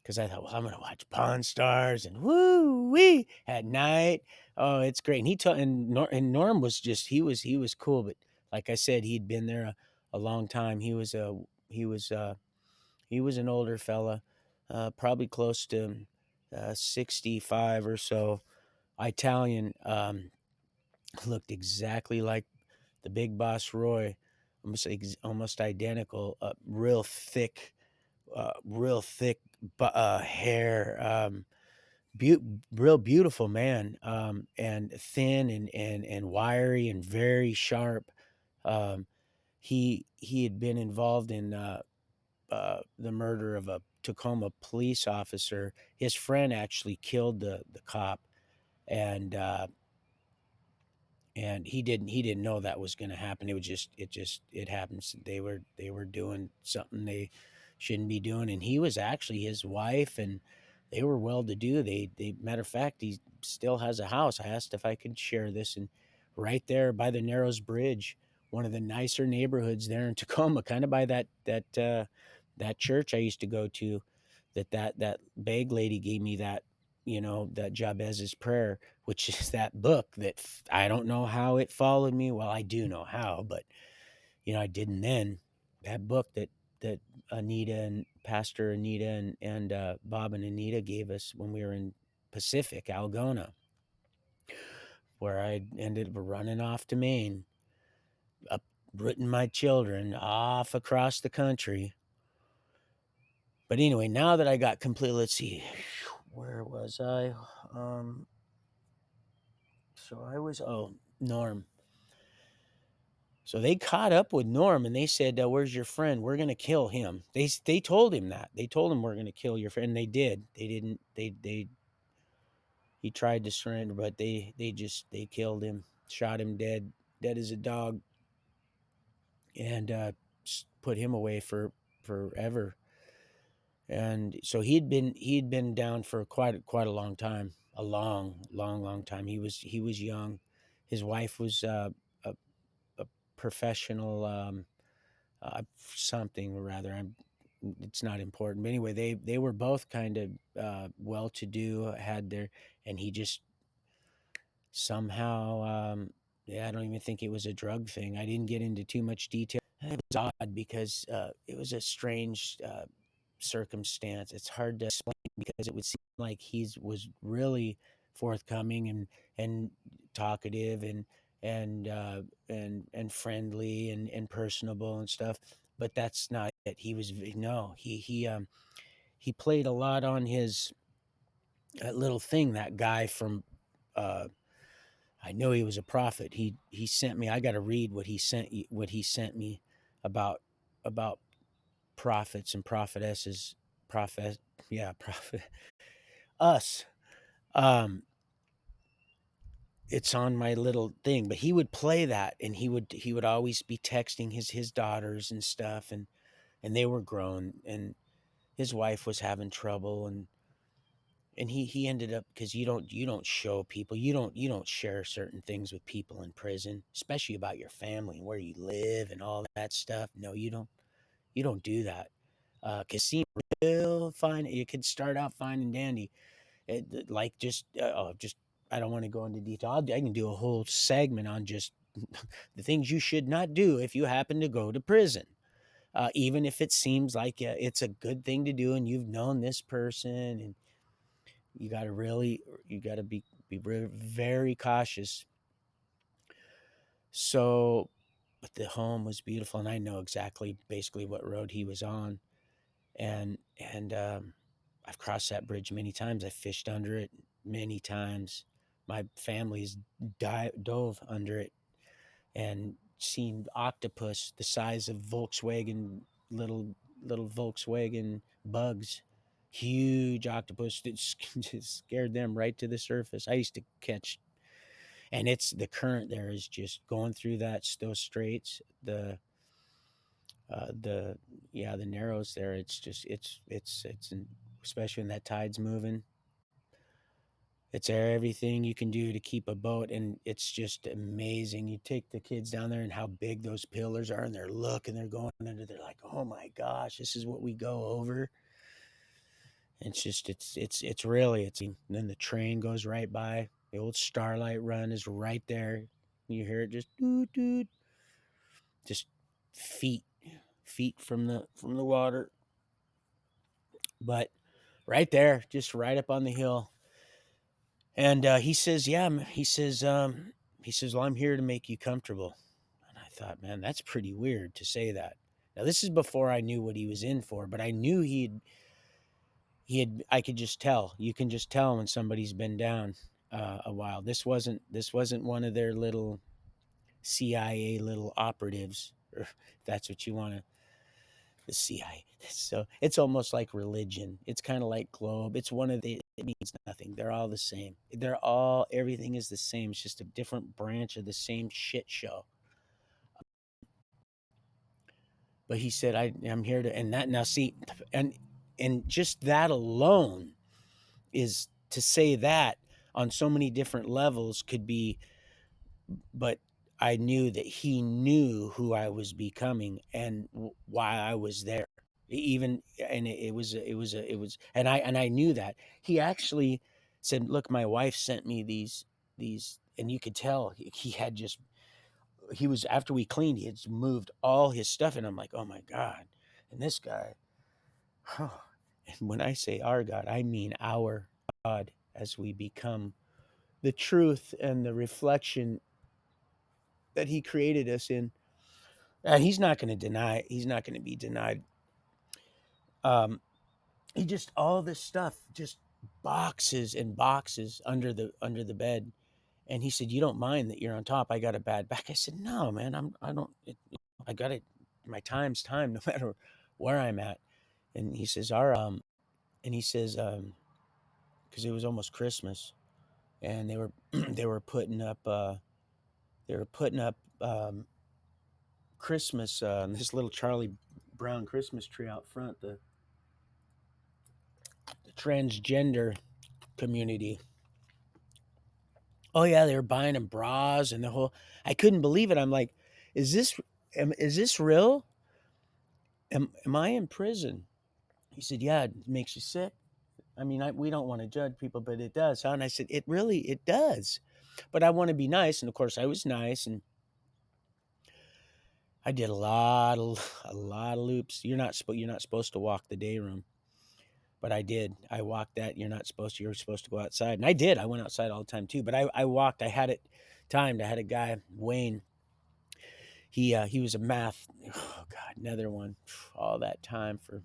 Because I thought, well, I'm going to watch Pawn Stars and woo wee at night. Oh, it's great. And and Norm was just he was cool, but like I said, he'd been there a long time. He was he was an older fella, probably close to 65 or so. Italian, looked exactly like the big boss Roy, almost identical. Real thick hair. Real beautiful man, and thin and wiry and very sharp. Um, he had been involved in the murder of a Tacoma police officer. His friend actually killed the cop, and he didn't know that was going to happen. It happens. They were doing something they shouldn't be doing, and he was actually his wife, and they were well to do. They matter of fact, he still has a house. I asked if I could share this, and right there by the Narrows Bridge, one of the nicer neighborhoods there in Tacoma, kind of by that church I used to go to, that bag lady gave me that Jabez's prayer, which is that book that I don't know how it followed me. Well, I do know how, but I didn't then. That book that Anita and Pastor Anita and Bob and Anita gave us when we were in Pacific, Algona, where I ended up running off to Maine, uprooting my children off across the country. But anyway, now that I got complete, let's see, where was I? So I was, Norm. So they caught up with Norm and they said, "Where's your friend? We're gonna kill him." They told him that. They told him we're gonna kill your friend. And they did. They didn't. They He tried to surrender, but they killed him, shot him dead as a dog, and put him away for forever. And so he'd been down for quite a long time, a long time. He was young. His wife was a, a professional. Something rather. It's not important, but anyway, they were both kind of well to do, had their, and he just somehow, yeah, I don't even think it was a drug thing. I didn't get into too much detail. It was odd because it was a strange. circumstance. It's hard to explain because it would seem like he was really forthcoming and talkative and friendly and personable and stuff. But that's not it. He was no. He played a lot on his little thing. That guy from. I know he was a prophet. He sent me. I got to read what he sent me about about prophets and prophetesses. Prophet, yeah, prophet. Us. Um, it's on my little thing, but he would play that, and he would always be texting his daughters and stuff, and they were grown, and his wife was having trouble, and he ended up because you don't show people you don't share certain things with people in prison, especially about your family and where you live and all that stuff. No, you don't do that because seem real fine. You could start out fine and dandy, like just I don't want to go into detail. I can do a whole segment on just the things you should not do if you happen to go to prison. Even if it seems like it's a good thing to do and you've known this person, and you got to be very cautious. So, but the home was beautiful, and I know exactly basically what road he was on, and I've crossed that bridge many times. I fished under it many times. My family's dove under it and seen octopus the size of Volkswagen little Volkswagen bugs, huge octopus that just scared them right to the surface. I used to catch, and it's the current there is just going through those straits, the yeah, the narrows there. It's just especially when that tide's moving. It's everything you can do to keep a boat, and it's just amazing. You take the kids down there and how big those pillars are, and they're going under. They're like, "Oh my gosh, this is what we go over." It's just it's really it's. And then the train goes right by. The old Starlight Run is right there. You hear it just doot doot, just feet feet from the water, but right there, just right up on the hill. And he says, "Yeah," he says, "Well, I'm here to make you comfortable." And I thought, man, that's pretty weird to say that. Now, this is before I knew what he was in for, but I knew I could just tell. You can just tell when somebody's been down a while. This wasn't one of their little CIA little operatives, or if that's what you want to. The CIA. So it's almost like religion. It's kind of like globe. It's one of the. It means nothing. They're all the same. Everything is the same. It's just a different branch of the same shit show. But he said, I'm here to, and that now see, and just that alone is to say that on so many different levels could be, but I knew that he knew who I was becoming and why I was there. Even and it was, and I knew that he actually said, "Look, my wife sent me these," and you could tell he had just he was after we cleaned, he had moved all his stuff, and I'm like, "Oh my god!" And this guy, and when I say our God, I mean our God, as we become the truth and the reflection that He created us in. And He's not going to deny. He's not going to be denied. Um, he just all this stuff, just boxes and boxes under the bed. And he said, "You don't mind that you're on top? I got a bad back." I said, "No, man. I don't. I got it. My time's time, no matter where I'm at." And he says, and he says, because it was almost Christmas, and they were they were putting up Christmas, this little Charlie Brown Christmas tree out front. The transgender community. Oh yeah, they were buying them bras and the whole. I couldn't believe it. I'm like, is this real? Am I in prison? He said, "Yeah, it makes you sick." I mean, we don't want to judge people, but it does, huh? And I said, it does. But I want to be nice, and of course, I was nice, and I did a lot of loops. You're not supposed to walk the day room. but I did. I walked that. You're not supposed to. You're supposed to go outside, and I did. I went outside all the time too. But I walked. I had it timed. I had a guy, Wayne. He was a math. Oh God, another one. All that time for.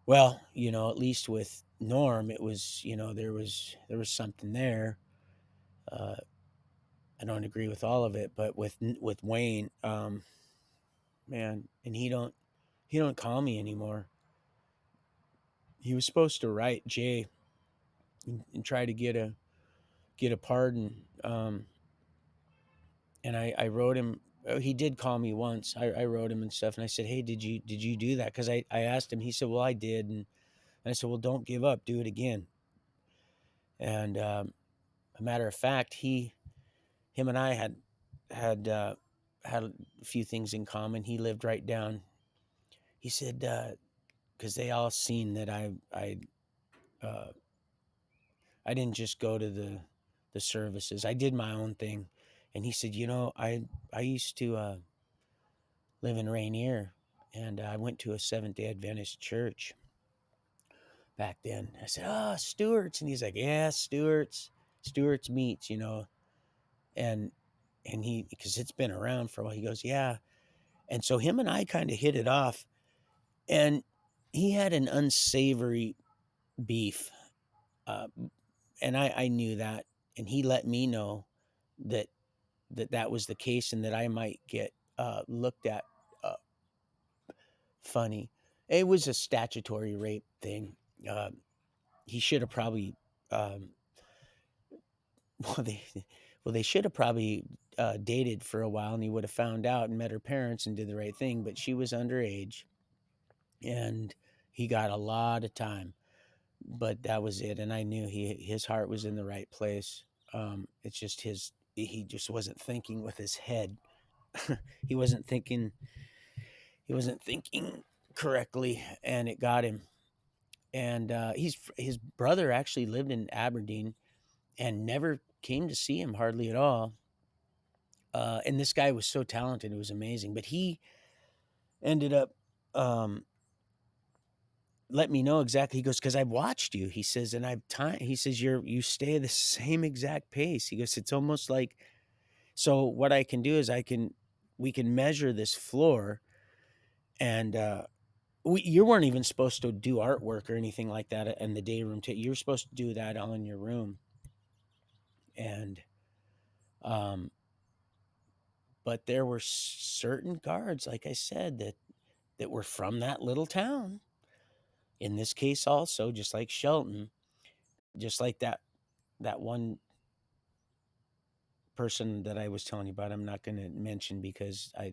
Well, at least with Norm, it was there was something there. Uh, I don't agree with all of it, but with Wayne, man, and he don't call me anymore. He was supposed to write Jay and try to get a pardon. And I wrote him. He did call me once. I wrote him and stuff, and I said, "Hey, did you do that?" Because I asked him. He said, "Well, I did," and I said, "Well, don't give up. Do it again." And a matter of fact, him and I had had a few things in common. He lived right down. He said because they all seen that uh, I didn't just go to the services. I did my own thing, and he said, I used to live in Rainier, and I went to a Seventh Day Adventist church back then. I said, "Oh, Stewart's," and he's like, "Yeah, Stewart's meats, and he because it's been around for a while." He goes, "Yeah," and so him and I kind of hit it off, and he had an unsavory beef, uh, and I knew that, and he let me know that that was the case, and that I might get looked at uh, funny. It was a statutory rape thing. Uh, he should have probably um, well they should have probably dated for a while, and he would have found out and met her parents and did the right thing. But she was underage, and he got a lot of time. But that was it, and I knew his heart was in the right place. It's just he just wasn't thinking with his head. he wasn't thinking he wasn't thinking correctly, and it got him. And his brother actually lived in Aberdeen and never came to see him hardly at all. And this guy was so talented; it was amazing. But he ended up um, let me know exactly. He goes, "Because I've watched you." He says, "And I've time." He says, "You stay the same exact pace." He goes, "It's almost like so." What I can do is we can measure this floor, and you weren't even supposed to do artwork or anything like that in the day room. You're supposed to do that all in your room, and um, but there were certain guards, like I said, that were from that little town. In this case, also, just like Shelton, just like that one person that I was telling you about. I'm not going to mention because I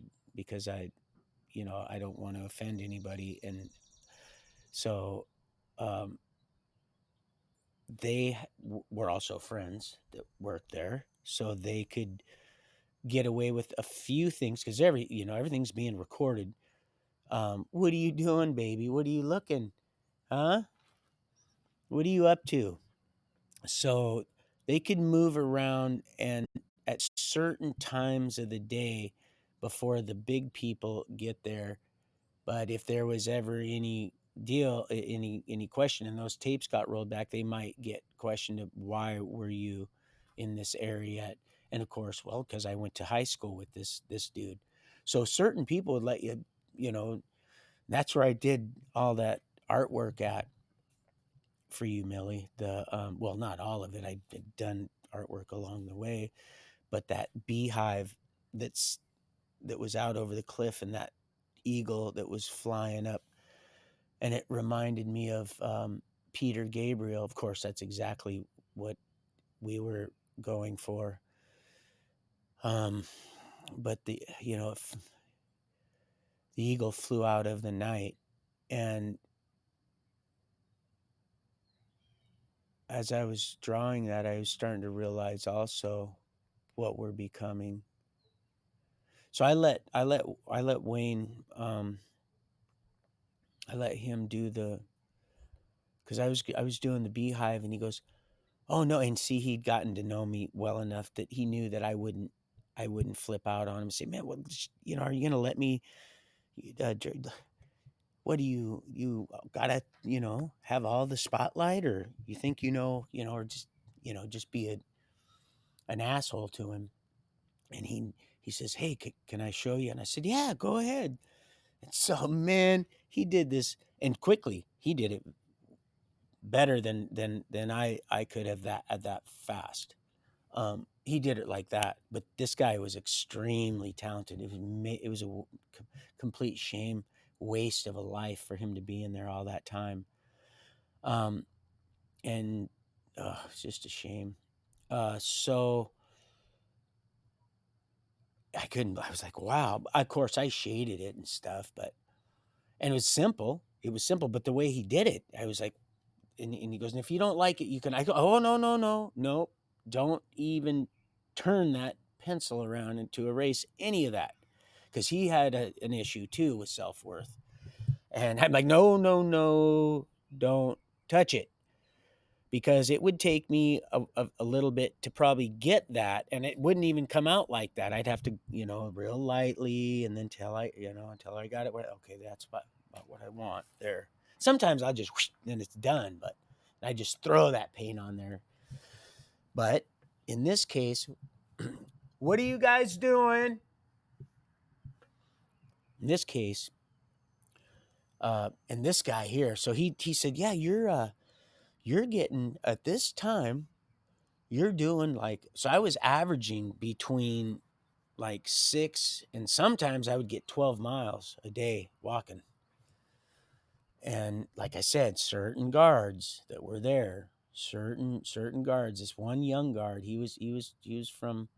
I don't want to offend anybody, and so um, they were also friends that worked there, so they could get away with a few things because everything's being recorded. What are you doing, baby? What are you looking? Huh? What are you up to? So they could move around and at certain times of the day before the big people get there. But if there was ever any any question, and those tapes got rolled back, they might get questioned of why were you in this area? And of course, well, because I went to high school with this dude. So certain people would let you, you know, that's where I did all that artwork at for you, Millie. The well, not all of it. I had done artwork along the way, but that beehive that was out over the cliff, and that eagle that was flying up, and it reminded me of Peter Gabriel. Of course, that's exactly what we were going for. Um, but the eagle flew out of the night, and as I was drawing that, I was starting to realize also what we're becoming. So I let Wayne I let him do the because I was doing the beehive, and he goes, "Oh no!" And see, he'd gotten to know me well enough that he knew that I wouldn't flip out on him and say, "Man, what, are you gonna let me?" what do you gotta, have all the spotlight, or you think, or just, just be an asshole to him. And he says, "Hey, can I show you?" And I said, "Yeah, go ahead." And so, man, he did this, and quickly he did it better than I could have that at that fast. He did it like that, but this guy was extremely talented. It was a complete shame, waste of a life for him to be in there all that time. Um, and it's just a shame. So I couldn't. I was like, wow. Of course, I shaded it and stuff, but and it was simple. It was simple, but the way he did it, I was like, and he goes, "And if you don't like it, you can." I go, "Oh, no, no, no, no! Don't even turn that pencil around and to erase any of that," because he had an issue too with self worth, and I'm like, "No, no, no! Don't touch it." Because it would take me a little bit to probably get that, and it wouldn't even come out like that. I'd have to, real lightly, and then until I got it. Okay, that's about what I want there. Sometimes I'll just whoosh, and it's done, but I just throw that paint on there. But in this case, what are you guys doing? In this case, and this guy here, so he said, "Yeah, you're getting at this time." You're doing like, so I was averaging between like 6, and sometimes I would get 12 miles a day walking. And like I said, certain guards that were there, certain guards. This one young guard, he was from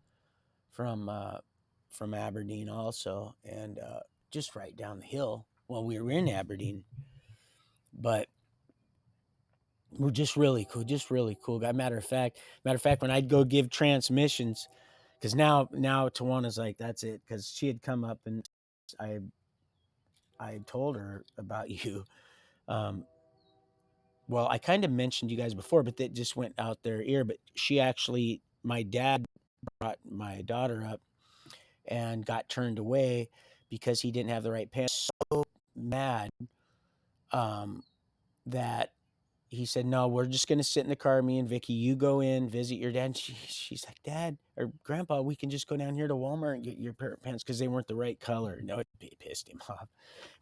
Aberdeen also, and just right down the hill. Well, we were in Aberdeen, but we're just really cool guy. Matter of fact, when I'd go give transmissions, because now Tawana's like, that's it, because she had come up and I I had told her about you. Um, well, I kind of mentioned you guys before, but that just went out their ear. But she actually, my dad brought my daughter up and got turned away because he didn't have the right pants. So mad um, that he said, "No, we're just going to sit in the car, me and Vicky. You go in, visit your dad." And she's like, "Dad or Grandpa, we can just go down here to Walmart and get your pair of pants because they weren't the right color." No, it pissed him off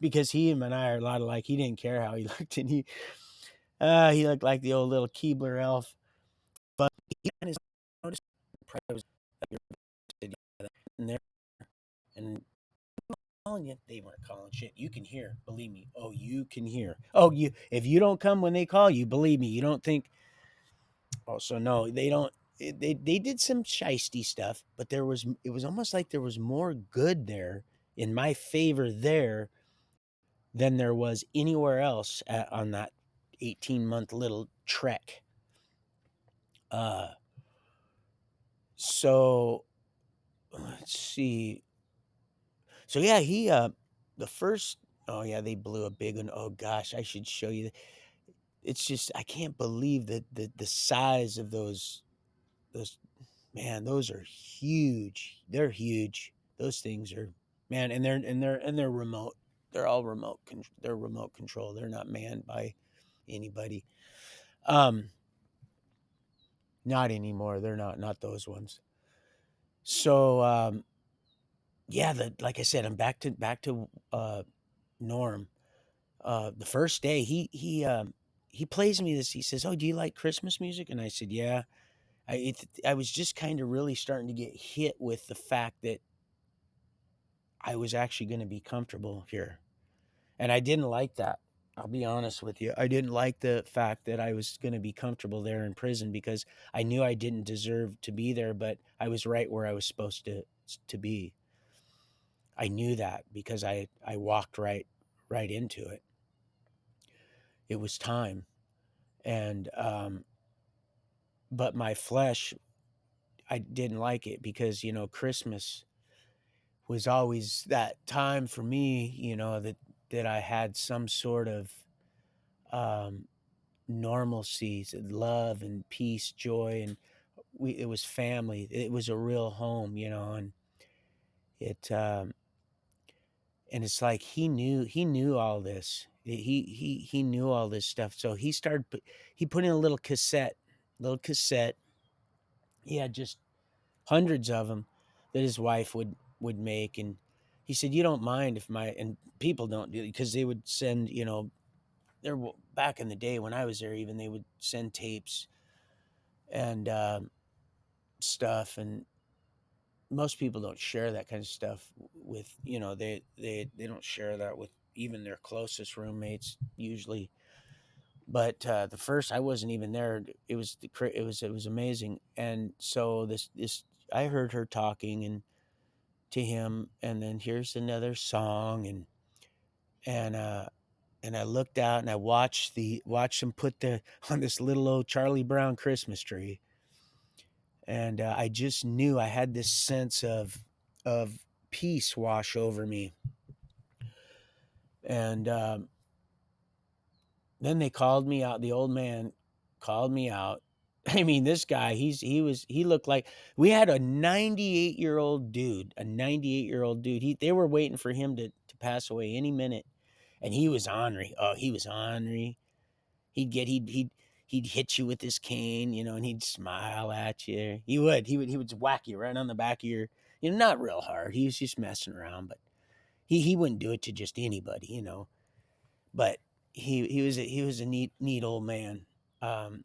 because him and I are a lot alike. He didn't care how he looked, and he looked like the old little Keebler elf. But he kind of noticed the was in there, and calling you. They weren't calling shit. You can hear, believe me. Oh, you can hear. Oh, you if you don't come when they call you, believe me, you don't think. Oh, so no, they don't. They did some shisty stuff, but it was almost like there was more good there in my favor there than there was anywhere else on that 18-month little trek. Uh, so let's see. So yeah, the first. Oh yeah, they blew a big one. Oh gosh, I should show you. It's just I can't believe that the size of those man, those are huge. They're huge. Those things are, man, and they're remote. They're all remote. They're remote control. They're not manned by anybody. Um, not anymore. They're not those ones. So yeah, like I said, I'm back to Norm. The first day he plays me this. He says, "Oh, do you like Christmas music?" And I said, "Yeah." I was just kind of really starting to get hit with the fact that I was actually going to be comfortable here, and I didn't like that. I'll be honest with you. I didn't like the fact that I was going to be comfortable there in prison because I knew I didn't deserve to be there, but I was right where I was supposed to be. I knew that because I walked right into it. It was time, and but my flesh, I didn't like it because Christmas was always that time for me, that I had some sort of um, normalcy, love and peace, joy, and it was family. It was a real home, and it and it's like he knew all this, He knew all this stuff, so he put in a little cassette. He had just hundreds of them that his wife would make, and he said, "You don't mind if my," and people don't do it because they would send, there back in the day when I was there, even they would send tapes and stuff, and most people don't share that kind of stuff with, they don't share that with even their closest roommates usually. But the first, I wasn't even there. It was amazing. And so this I heard her talking and to him, and then here's another song, and and I looked out and I watched them put the on this little old Charlie Brown Christmas tree, and I just knew, I had this sense of peace wash over me. And then they called me out. The old man called me out. I mean, this guy, he looked like, we had a 98-year-old dude, They were waiting for him to pass away any minute, and he was ornery. Oh, he was ornery. He'd hit you with his cane, and he'd smile at you. He would whack you right on the back of your, not real hard. He was just messing around, but he wouldn't do it to just anybody. But he was a neat old man. Um,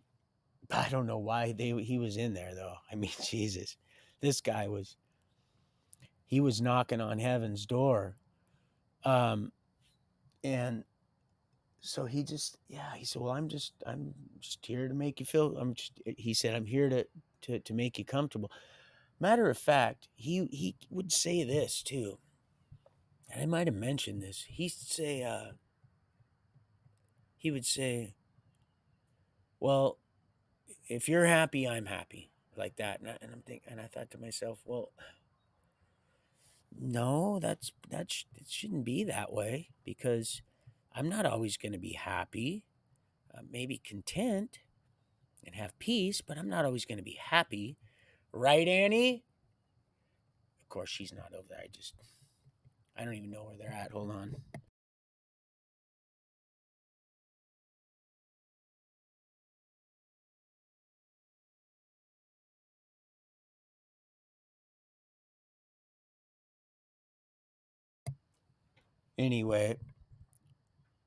I don't know why he was in there though. I mean, Jesus, this guy he was knocking on heaven's door. Um, and so he said, well, I'm just here to make you feel, he said, I'm here to make you comfortable. Matter of fact, he would say this too, and I might have mentioned this. He would say, well, if you're happy, I'm happy, like that. And I thought to myself, well, no, it shouldn't be that way, because I'm not always going to be happy. Maybe content and have peace, but I'm not always going to be happy. Right, Annie? Of course, she's not over there. I don't even know where they're at. Hold on. Anyway,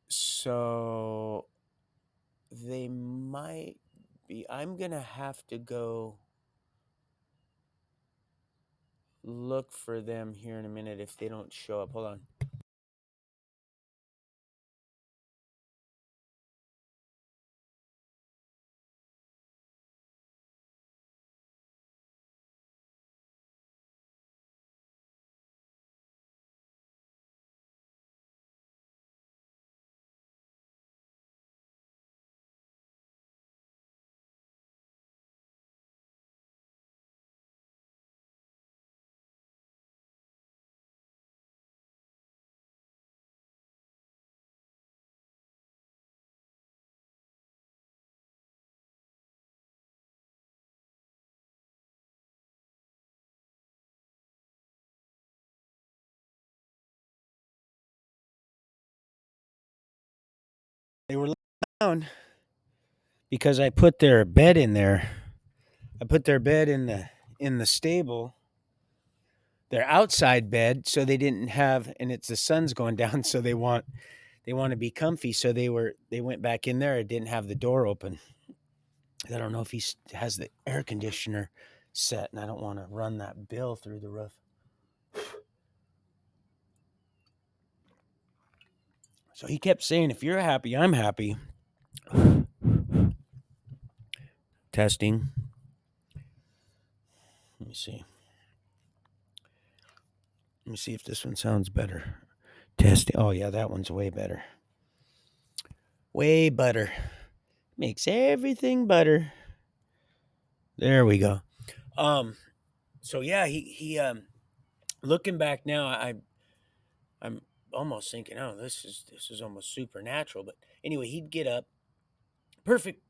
so they might be. I'm going to have to go look for them here in a minute if they don't show up. Hold on. They were down because I put their bed in there. I put their bed in the stable, their outside bed, so they didn't have, and it's the sun's going down, so they want to be comfy. So they went back in there. It didn't have the door open. I don't know if he has the air conditioner set, and I don't want to run that bill through the roof. So he kept saying, "If you're happy, I'm happy." Testing. Let me see. Let me see if this one sounds better. Testing. Oh yeah, that one's way better. Way better. Makes everything better. There we go. Um. So yeah, he looking back now, I'm almost thinking, oh, this is almost supernatural. But anyway, he'd get up. Perfect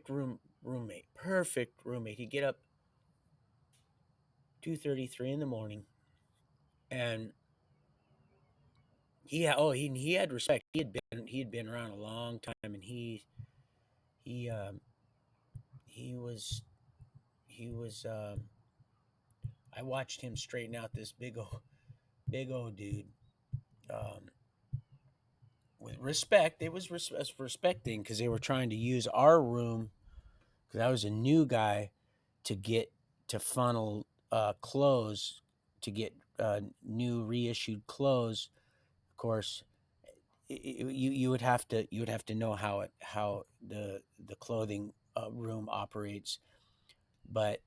roommate. Perfect roommate. He'd get up 2:33 in the morning, and he had respect. He had been around a long time, and he he was he was I watched him straighten out this big old dude, um, with respect. It was respecting because they were trying to use our room because I was a new guy to get to funnel clothes to get new reissued clothes. Of course, you would have to know how the clothing room operates, but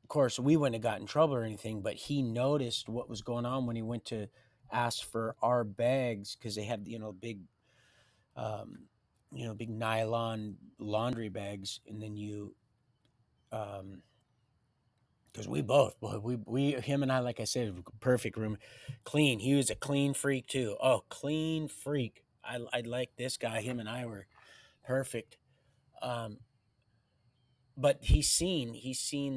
of course we wouldn't have got in trouble or anything. But he noticed what was going on when he went to ask for our bags because they had um, big nylon laundry bags, and then um, because we both, boy, we him and I, like I said, perfect room, clean. He was a clean freak too. Oh, clean freak. I like this guy. Him and I were perfect. Um, but he's seen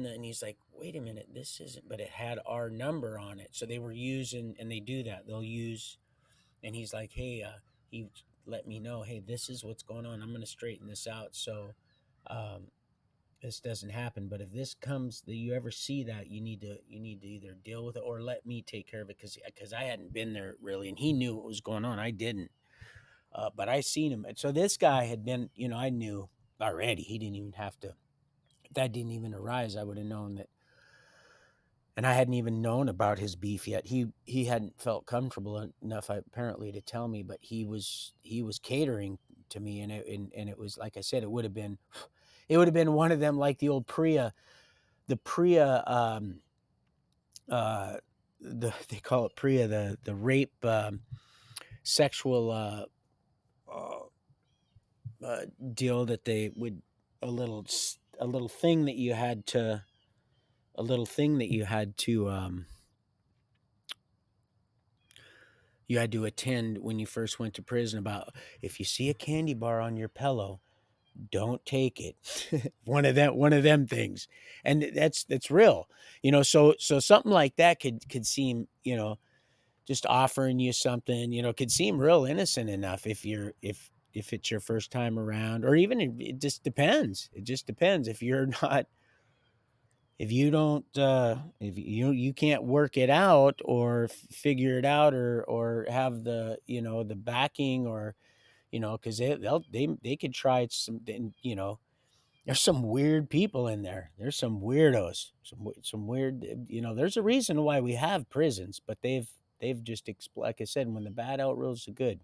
that, and he's like, wait a minute, this isn't. But it had our number on it, so they were using, and they do that. They'll use, and he's like, hey, he let me know, hey, this is what's going on. I'm going to straighten this out. So, um, this doesn't happen. But if this comes that you ever see that, you need to either deal with it or let me take care of it because I hadn't been there really, and he knew what was going on. I didn't, but I seen him. And so this guy had been, I knew already. He didn't even have to. If that didn't even arise, I would have known that. And I hadn't even known about his beef yet. He hadn't felt comfortable enough apparently to tell me, but he was catering to me, and it was like I said, it would have been one of them like the old Priya, the Priya, uh, they call it Priya, the rape, sexual uh, deal that they would a little thing that you had to attend when you first went to prison about if you see a candy bar on your pillow, don't take it. One of them things, and that's real. So something like that could seem, just offering you something, could seem real innocent enough if it's your first time around, or even it just depends. It just depends if you're not if you don't if you can't work it out or figure it out, or have the backing, or because they could try some, there's some weird people in there. There's some weirdos, some weird. There's a reason why we have prisons, but they've just like I said, when the bad outrules the good.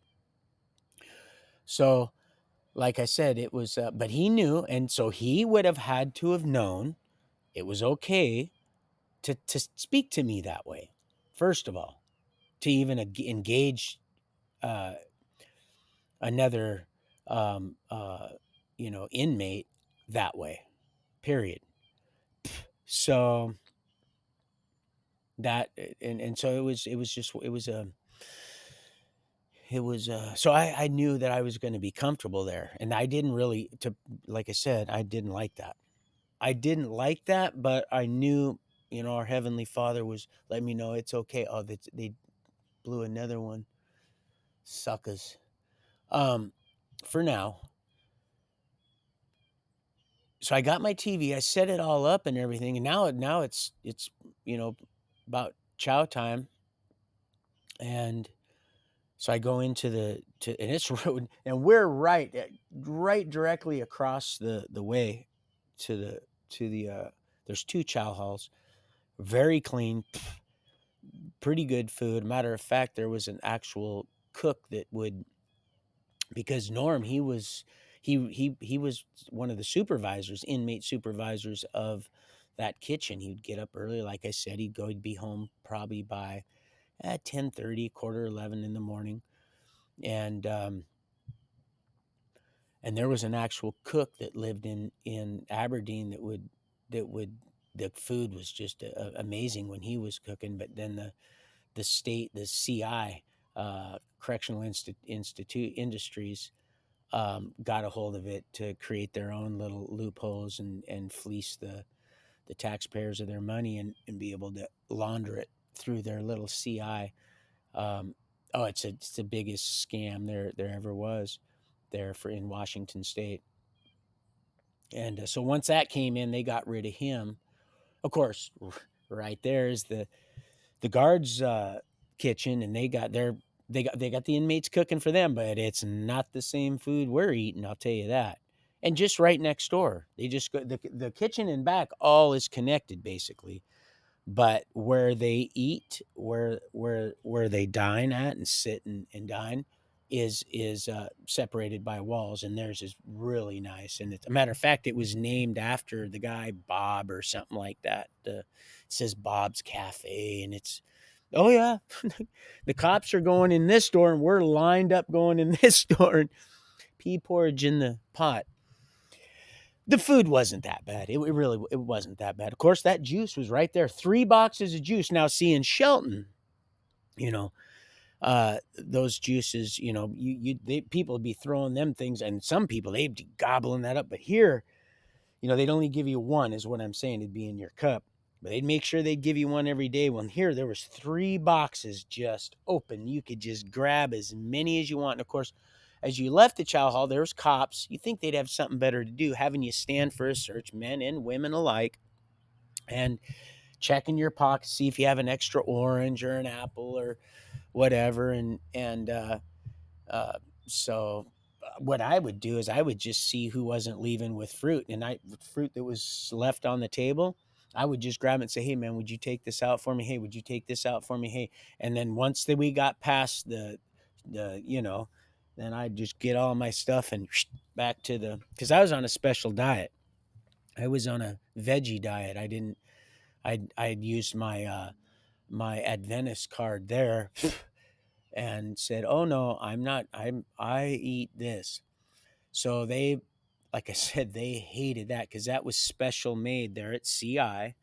So, like I said, it was. But he knew, and so he would have had to have known it was okay to speak to me that way. First of all, to even engage uh, another inmate that way. Period. So that and so it was so I knew that I was going to be comfortable there, and I didn't really to like I said, I didn't like that, but I knew, our heavenly Father was letting me know it's okay. Oh, they blew another one, suckers. um for now. So I got my TV, I set it all up and everything, and now it's you know about chow time. And so I go into and it's road, and we're right directly across the way to the there's two chow halls, very clean, pretty good food. Matter of fact, there was an actual cook that would, because Norm, he was one of the supervisors, inmate supervisors of that kitchen. He'd get up early, like I said. He'd be home probably by 10:30, quarter 11 in the morning, and there was an actual cook that lived in Aberdeen that would the food was just amazing when he was cooking. But then the CI, Correctional Institute Industries, got a hold of it to create their own little loopholes and fleece the taxpayers of their money, and be able to launder it through their little CI, um, Oh, it's the biggest scam there ever was there for in Washington State. And so once that came in, they got rid of him. Of course, right there is the guards' kitchen, and they got the inmates cooking for them, but it's not the same food we're eating. I'll tell you that. And just right next door, they just go the kitchen and back all is connected basically, but where they eat, where they dine at and sit and dine, is separated by walls, and theirs is really nice. And it's a matter of fact, it was named after the guy Bob or something like that. It says Bob's Cafe, and it's oh yeah, the cops are going in this door, and we're lined up going in this door, and pea porridge in the pot. The food wasn't that bad. It really it wasn't that bad. Of course, that juice was right there. 3 boxes of juice. Now, see in Shelton, you know, those juices, people would be throwing them things, and some people they'd be gobbling that up. But here, they'd only give you one, is what I'm saying. It'd be in your cup, but they'd make sure they'd give you one every day. Well, here there was 3 boxes just open. You could just grab as many as you want. And of course, as you left the chow hall, there was cops. You think they'd have something better to do, having you stand for a search, men and women alike, and checking your pockets, see if you have an extra orange or an apple or whatever. Uh, so what I would do is I would just see who wasn't leaving with fruit, and fruit that was left on the table, I would just grab it and say, "Hey man, would you take this out for me? Hey, would you take this out for me? Hey." And then once that we got past the then I'd just get all my stuff and back to because I was on a special diet. I was on a veggie diet. I didn't. I'd used my Adventist card there and said, "Oh no, I'm not. I eat this." So they, like I said, they hated that because that was special made there at CI,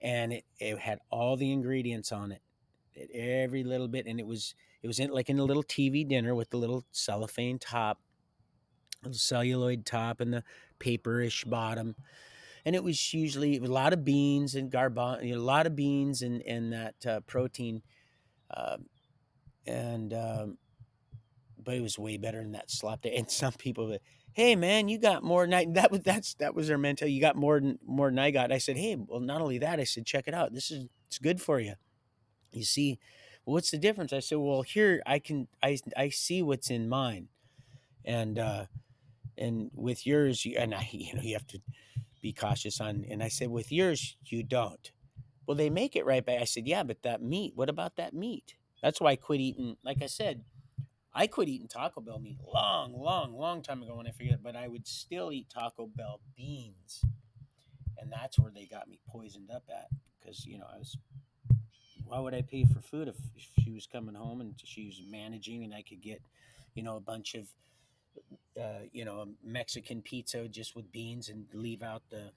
and it had all the ingredients on it, every little bit, and it was in a little TV dinner with the little cellophane top, little celluloid top, and the paperish bottom, and it was a lot of beans and a lot of beans and that protein, uh, and but it was way better than that slop day. And some people would, "Hey man, you got more than I." That was their mentality. You got more than I got. I said, "Hey, well, not only that," I said, "Check it out. It's good for you. You see, well, what's the difference?" I said, "Well, here I see what's in mine, and with yours, and I you have to be cautious on." And I said, "With yours, you don't." "Well, they make it right back." I said, "Yeah, but that meat. What about that meat?" That's why I quit eating. Like I said, I quit eating Taco Bell meat long, long, long time ago when I forget, but I would still eat Taco Bell beans, and that's where they got me poisoned up at. Because I was, why would I pay for food if she was coming home and she was managing, and I could get, a bunch of, Mexican pizza just with beans and leave out the.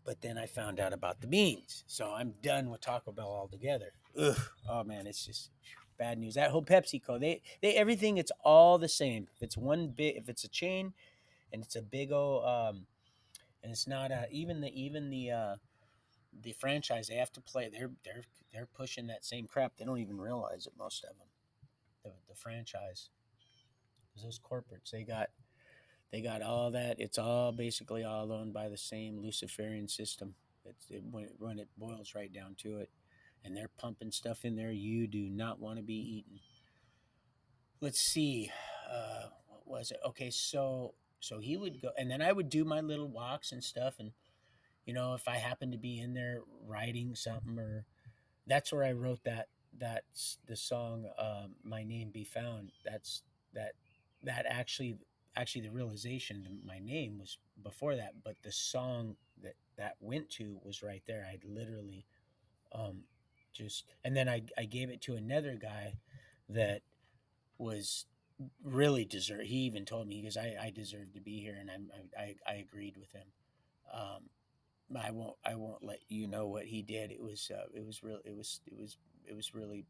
But then I found out about the beans, so I'm done with Taco Bell altogether. Ugh, oh man, it's just bad news. That whole PepsiCo, they everything, it's all the same. If it's a chain, and it's a big old, and it's not even the franchise, they have to play. They're pushing that same crap. They don't even realize it. Most of them, the franchise, because those corporates, they got all that. It's all basically all owned by the same Luciferian system. When it boils right down to it, and they're pumping stuff in there you do not want to be eating. Let's see, what was it? Okay, so he would go, and then I would do my little walks and stuff, and if I happened to be in there writing something, or that's where I wrote the song, "My Name Be Found." That that actually the realization that my name was before that, but the song that went to was right there. I literally, um just, and then I gave it to another guy that was really deserve. He even told me, he goes, I deserve to be here, and I agreed with him. Um, I won't let you know what he did. It was real. It was really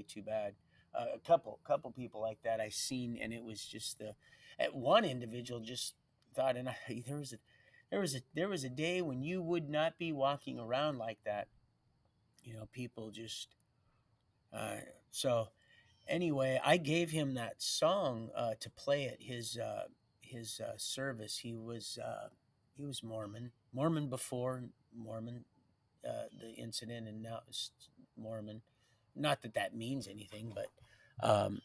too bad. A couple people like that I seen, and it was just at one individual just thought, and there was a day when you would not be walking around like that. People just, uh, so Anyway, I gave him that song to play at his service. He was Mormon before Mormon the incident, and now it's Mormon. Not that that means anything, but um,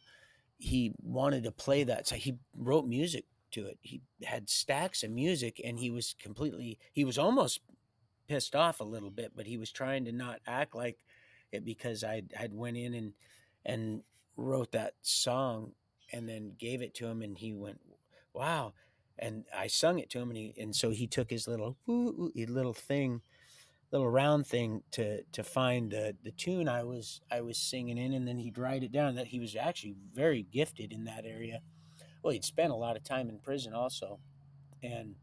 he wanted to play that. So he wrote music to it. He had stacks of music, and he was almost pissed off a little bit, but he was trying to not act like it because I'd went in and wrote that song and then gave it to him, and he went, "Wow." And I sung it to him, and so he took his little little thing, little round thing to find the tune I was singing in, and then he'd write it down. That he was actually very gifted in that area. Well, he'd spent a lot of time in prison also, and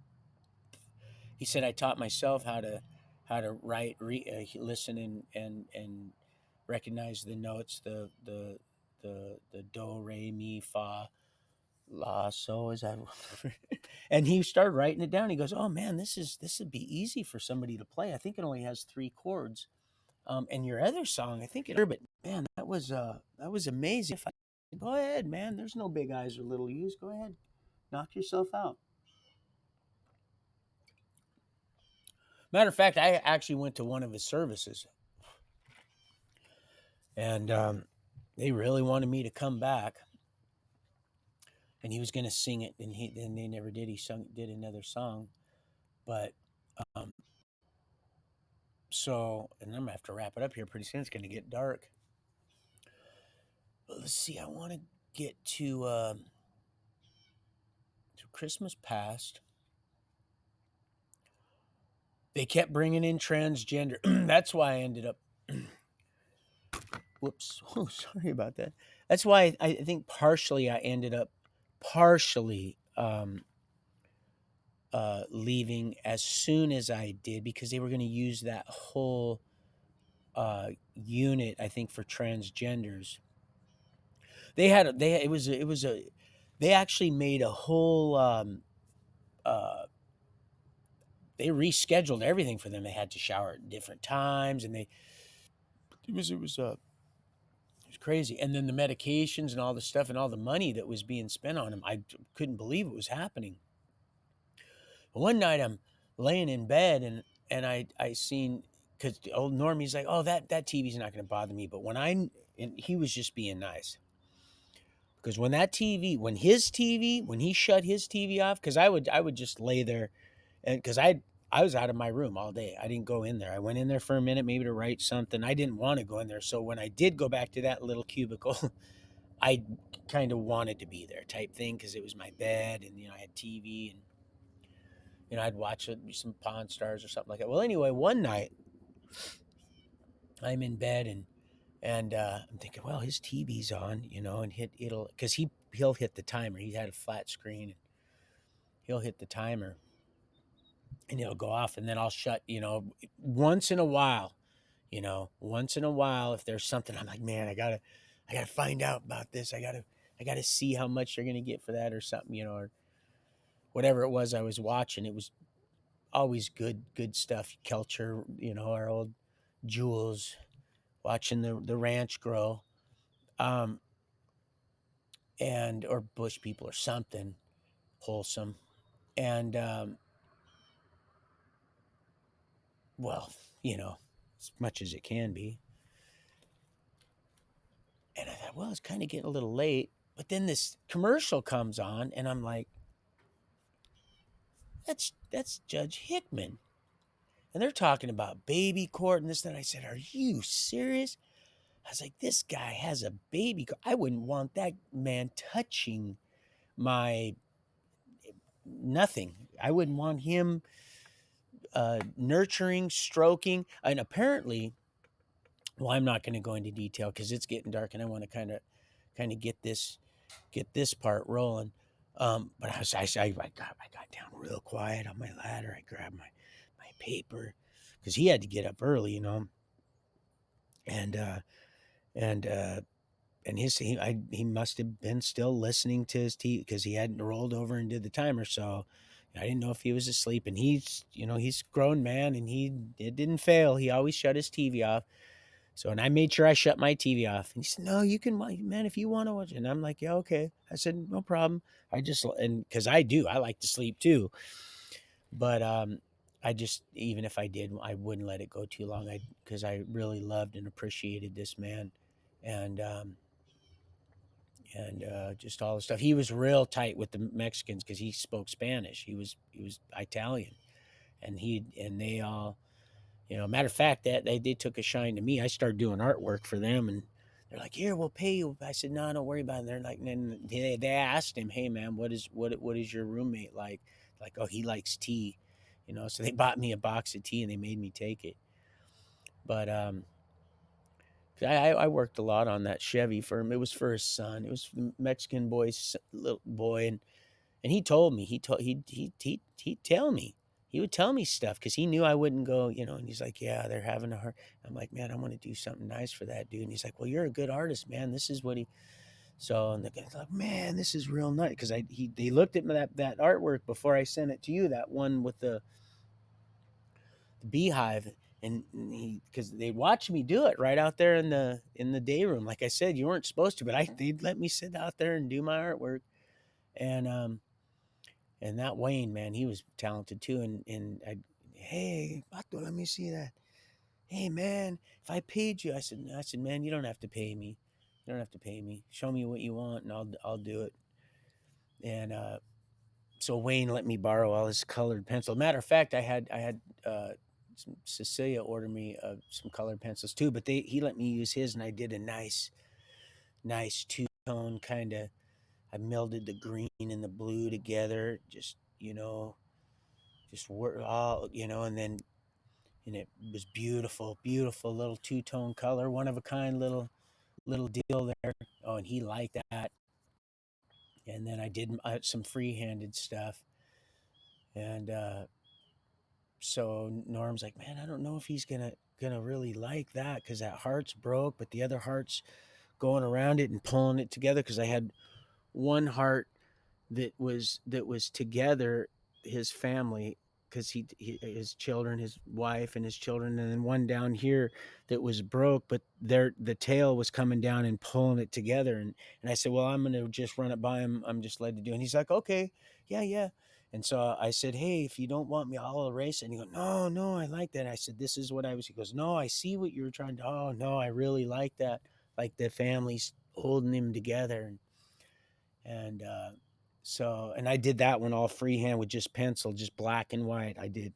he said I taught myself how to write, listen, and recognize the notes, the do, re, mi, fa, la, so. Is that? And he started writing it down. He goes, "Oh man, this would be easy for somebody to play. I think it only has three chords." And your other song, I think but man, that was amazing. If I, go ahead, man. There's no big eyes or little U's. Go ahead, knock yourself out. Matter of fact, I actually went to one of his services, and they really wanted me to come back, and he was going to sing it, and they never did. Did another song, but um, so, and I'm gonna have to wrap it up here pretty soon. It's going to get dark. But let's see. I want to get to Christmas past. They kept bringing in transgender. That's why I ended up. Whoops. Oh, sorry about that. That's why I think partially I ended up partially leaving as soon as I did, because they were going to use that whole unit, I think, for transgenders. It was a they actually made a whole uh, they rescheduled everything for them. They had to shower at different times, and they it was crazy. And then the medications and all the stuff and all the money that was being spent on them, I couldn't believe it was happening. One night I'm laying in bed, and I seen, because old Normie's like, "Oh, that TV's not going to bother me," but and he was just being nice, because when he shut his TV off, because I would just lay there, and because I was out of my room all day. I didn't go in there. I went in there for a minute, maybe to write something. I didn't want to go in there. So when I did go back to that little cubicle, I kind of wanted to be there, type thing, because it was my bed, and I had TV, and I'd watch some Pawn Stars or something like that. Well, anyway, one night I'm in bed, and I'm thinking, well, his TV's on, and it'll, because he'll hit the timer. He had a flat screen, and he'll hit the timer, and it'll go off, and then I'll shut. Once in a while, once in a while, if there's something, I'm like, man, I gotta find out about this. I gotta see how much they're gonna get for that or something, or whatever it was I was watching. It was always good stuff. Culture, our old jewels, watching the ranch grow, um, and or bush people or something wholesome, and well, as much as it can be. And I thought, well, it's kind of getting a little late. But then this commercial comes on, and I'm like, that's Judge Hickman, and they're talking about baby court and this. And I said, are you serious? I was like, this guy has a baby. I wouldn't want that man touching my nothing. I wouldn't want him nurturing, stroking. And apparently, well, I'm not going to go into detail because it's getting dark, and I want to kind of get this part rolling. But I got down real quiet on my ladder. I grabbed my paper, because he had to get up early, and and uh, and he must have been still listening to his TV, because he hadn't rolled over and did the timer. So I didn't know if he was asleep. And he's a grown man, and it didn't fail. He always shut his TV off. So, and I made sure I shut my TV off. And he said, "No, you can, man, if you want to watch." And I'm like, "Yeah, okay." I said, "No problem." I just, and because I like to sleep too, but I just, even if I did, I wouldn't let it go too long. Because I really loved and appreciated this man, and just all the stuff. He was real tight with the Mexicans because he spoke Spanish. He was Italian, and they all, matter of fact, that they took a shine to me. I started doing artwork for them, and they're like, "Here, we'll pay you." I said, "No, don't worry about it." And they're like, and then they asked him, "Hey, man, what is your roommate like?" Like, "Oh, he likes tea," So they bought me a box of tea and they made me take it. But I worked a lot on that Chevy for him. It was for his son. It was the Mexican boy's little boy, and he told me, he'd tell me, he would tell me stuff because he knew I wouldn't go, And he's like, "Yeah, they're having a hard." I'm like, "Man, I want to do something nice for that dude." And he's like, "Well, you're a good artist, man. This is what he." So, and the guy's like, "Man, this is real nice," because they looked at that artwork before I sent it to you. That one with the beehive. And he, because they watched me do it right out there in the day room. Like I said, you weren't supposed to, but they'd let me sit out there and do my artwork. And that Wayne, man, he was talented too. And "Hey, Pato, let me see that. Hey, man, if I paid you," I said, "Man, you don't have to pay me. You don't have to pay me. Show me what you want, and I'll do it." And so Wayne let me borrow all his colored pencil. Matter of fact, I had Cecilia order me some colored pencils too, but he let me use his, and I did a nice two tone kind of. I melded the green and the blue together, just work all, and it was beautiful, beautiful little two tone color, one of a kind little deal there. Oh, and he liked that. And then I did some free-handed stuff, and so Norm's like, "Man, I don't know if he's gonna really like that because that heart's broke, but the other heart's going around it and pulling it together." Because I had one heart that was together, his family, because his children, his wife and his children, and then one down here that was broke, but the tail was coming down and pulling it together. And I said, "Well, I'm gonna just run it by him. I'm just led to do." And he's like, "Okay, yeah, yeah." And so I said, "Hey, if you don't want me, I'll erase it." And he goes, "No, no, I like that." And I said, "This is what I was." He goes, "No, I see what you were trying to." "Oh no, I really like that, like the family's holding him together." And so, and I did that one all freehand with just pencil, just black and white. I did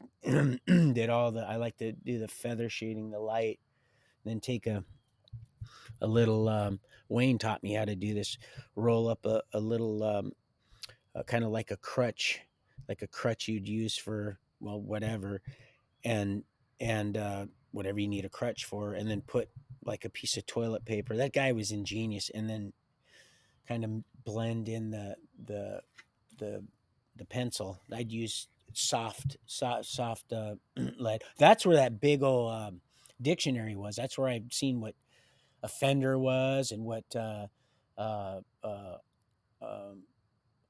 did all the. I like to do the feather shading, the light, and then take a little. Wayne taught me how to do this. Roll up a little, kind of like a crutch you'd use for, well, whatever, and whatever you need a crutch for, and then put like a piece of toilet paper. That guy was ingenious, and then kind of blend in the the the pencil. I'd use soft lead. That's where that big old dictionary was. That's where I'd seen what a fender was and what uh, uh, um,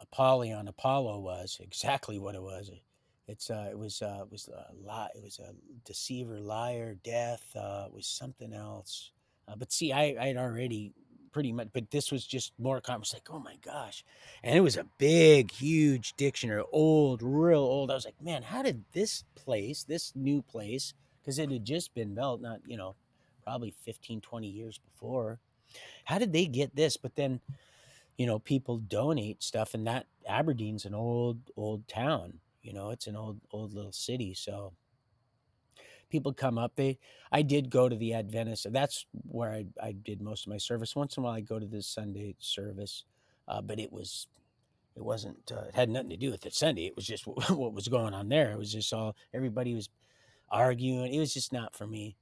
Apollyon Apollo was. Exactly what it was. It was a lie. It was a deceiver, liar, death. It was something else. But see, I'd already pretty much. But this was just more common. It's like, oh my gosh, and it was a big, huge dictionary, old, real old. I was like, man, how did this new place, because it had just been built, not probably 15, 20 years before. How did they get this? But then people donate stuff, and that Aberdeen's an old town. It's an old little city. So people come up. I did go to the Adventist. That's where I did most of my service. Once in a while, I go to the Sunday service, but it wasn't. It had nothing to do with the Sunday. It was just what was going on there. It was just everybody was arguing. It was just not for me.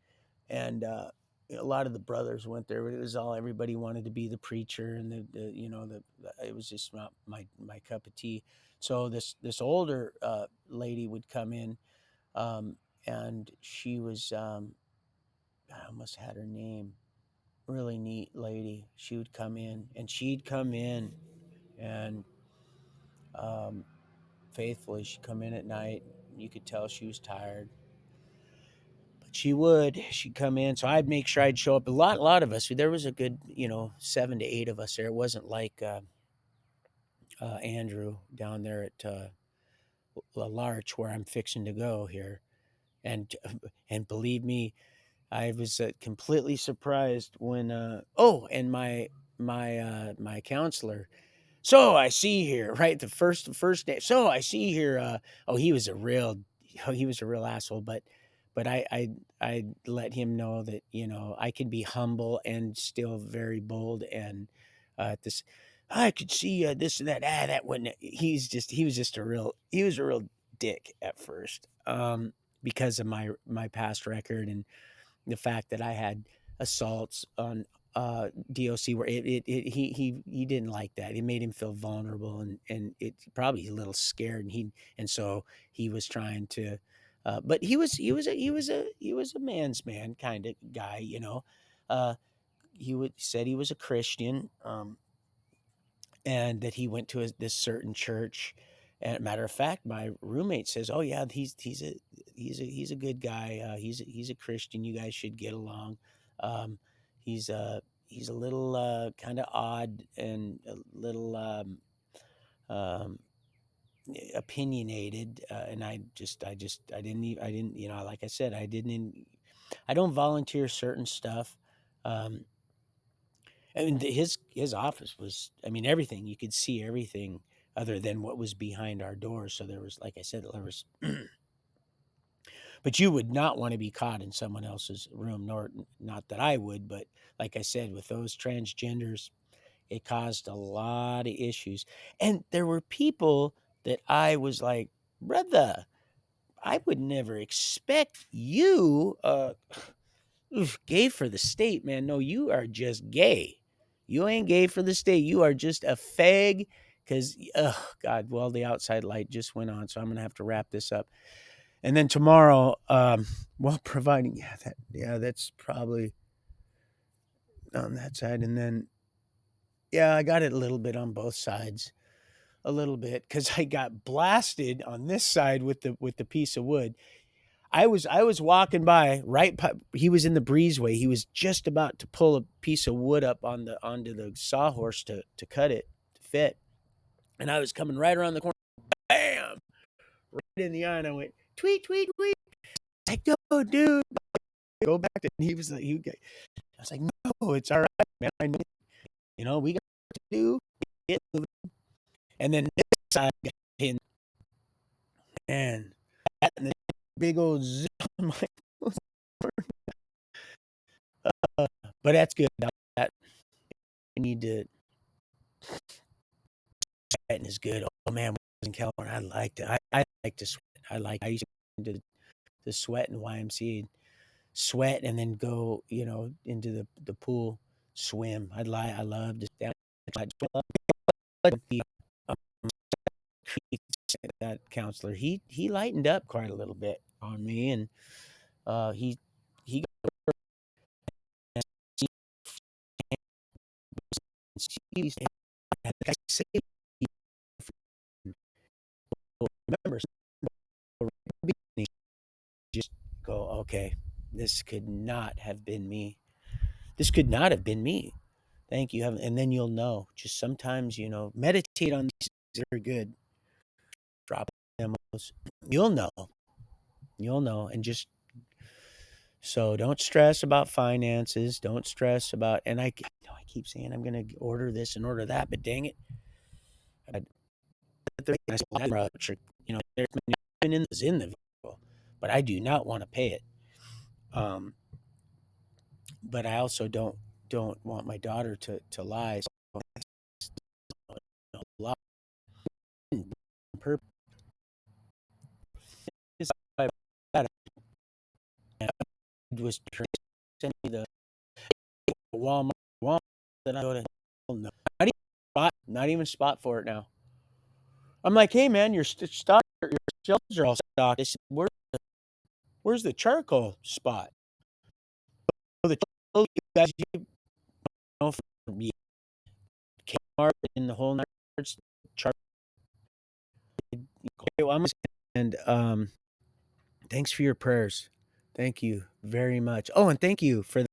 And a lot of the brothers went there, but it was all everybody wanted to be the preacher, and it was just not my cup of tea. So this older lady would come in, um, and she was I almost had her name. Really neat lady. She would come in, and she'd come in, and um, faithfully she'd come in at night. You could tell she was tired, but She would. She'd come in, so I'd make sure I'd show up. A lot of us. There was a good, 7 to 8 of us there. It wasn't like Andrew down there at La Larch where I'm fixing to go here, and and believe me, I was completely surprised when. And my counselor. So I see here, right? The first day. So I see here. He was a real, he was a real asshole. But I let him know that I can be humble and still very bold. And this, I could see this and that. That wasn't. He was a real dick at first, because of my past record and the fact that I had assaults on DOC where he didn't like that. It made him feel vulnerable and it probably a little scared and so he was trying to but he was a man's man kind of guy. Uh said he was a Christian, and that he went to this certain church. And matter of fact, my roommate says, "Oh yeah, he's a good guy. He's a Christian. You guys should get along. Um, he's a little kind of odd and a little um, opinionated." And I didn't, like I said, I don't volunteer certain stuff. Um, and his office was, I mean, everything you could see everything other than what was behind our doors. So there was, like I said, there was, but you would not want to be caught in someone else's room, nor not that I would, but like I said, with those transgenders, it caused a lot of issues. And there were people that I was like, brother, I would never expect you. Oof, gay for the state, man. No, you are just gay. You ain't gay for the state. You are just a fag. Because, oh God, well, the outside light just went on, so I'm gonna have to wrap this up. And then tomorrow, well, providing, that's probably on that side. And then, yeah, I got it a little bit on both sides, a little bit, because I got blasted on this side with the piece of wood. I was walking by he was in the breezeway. He was just about to pull a piece of wood up onto the sawhorse to cut it to fit. And I was coming right around the corner, bam, right in the eye, and I went tweet tweet tweet. Like, no, dude, go back to. And he was like, I was like, no, it's all right, man. I know, we got to do. Get moving. And then this side got hit, and the big old zip. I'm like, but that's good. That I need to. Sweating is good. Oh man, when I was in California, I liked it. I like to sweat. I used to sweat in YMCA, sweat and then go, into the pool, swim. I loved it. That counselor, he lightened up quite a little bit on me, and he like I say, remember, just go, okay, this could not have been me. This could not have been me. Thank you. And then you'll know. Just sometimes, meditate on these things. They're good. Drop demos. You'll know. You'll know. And just so don't stress about finances. Don't stress about. And I know I keep saying I'm going to order this and order that, but dang it, there's in the vehicle, but I do not want to pay it. But I also don't want my daughter to lie. So lie purpose. Was send me the Walmart that I go to. No, not even spot for it now. I'm like, hey man, your stock, your shelves are all stocked. I said, where's the charcoal spot? Oh, the charcoal, you guys, for me, Kmart in the whole nine yards. Charcoal. Okay, well, and thanks for your prayers. Thank you very much. Oh, and thank you for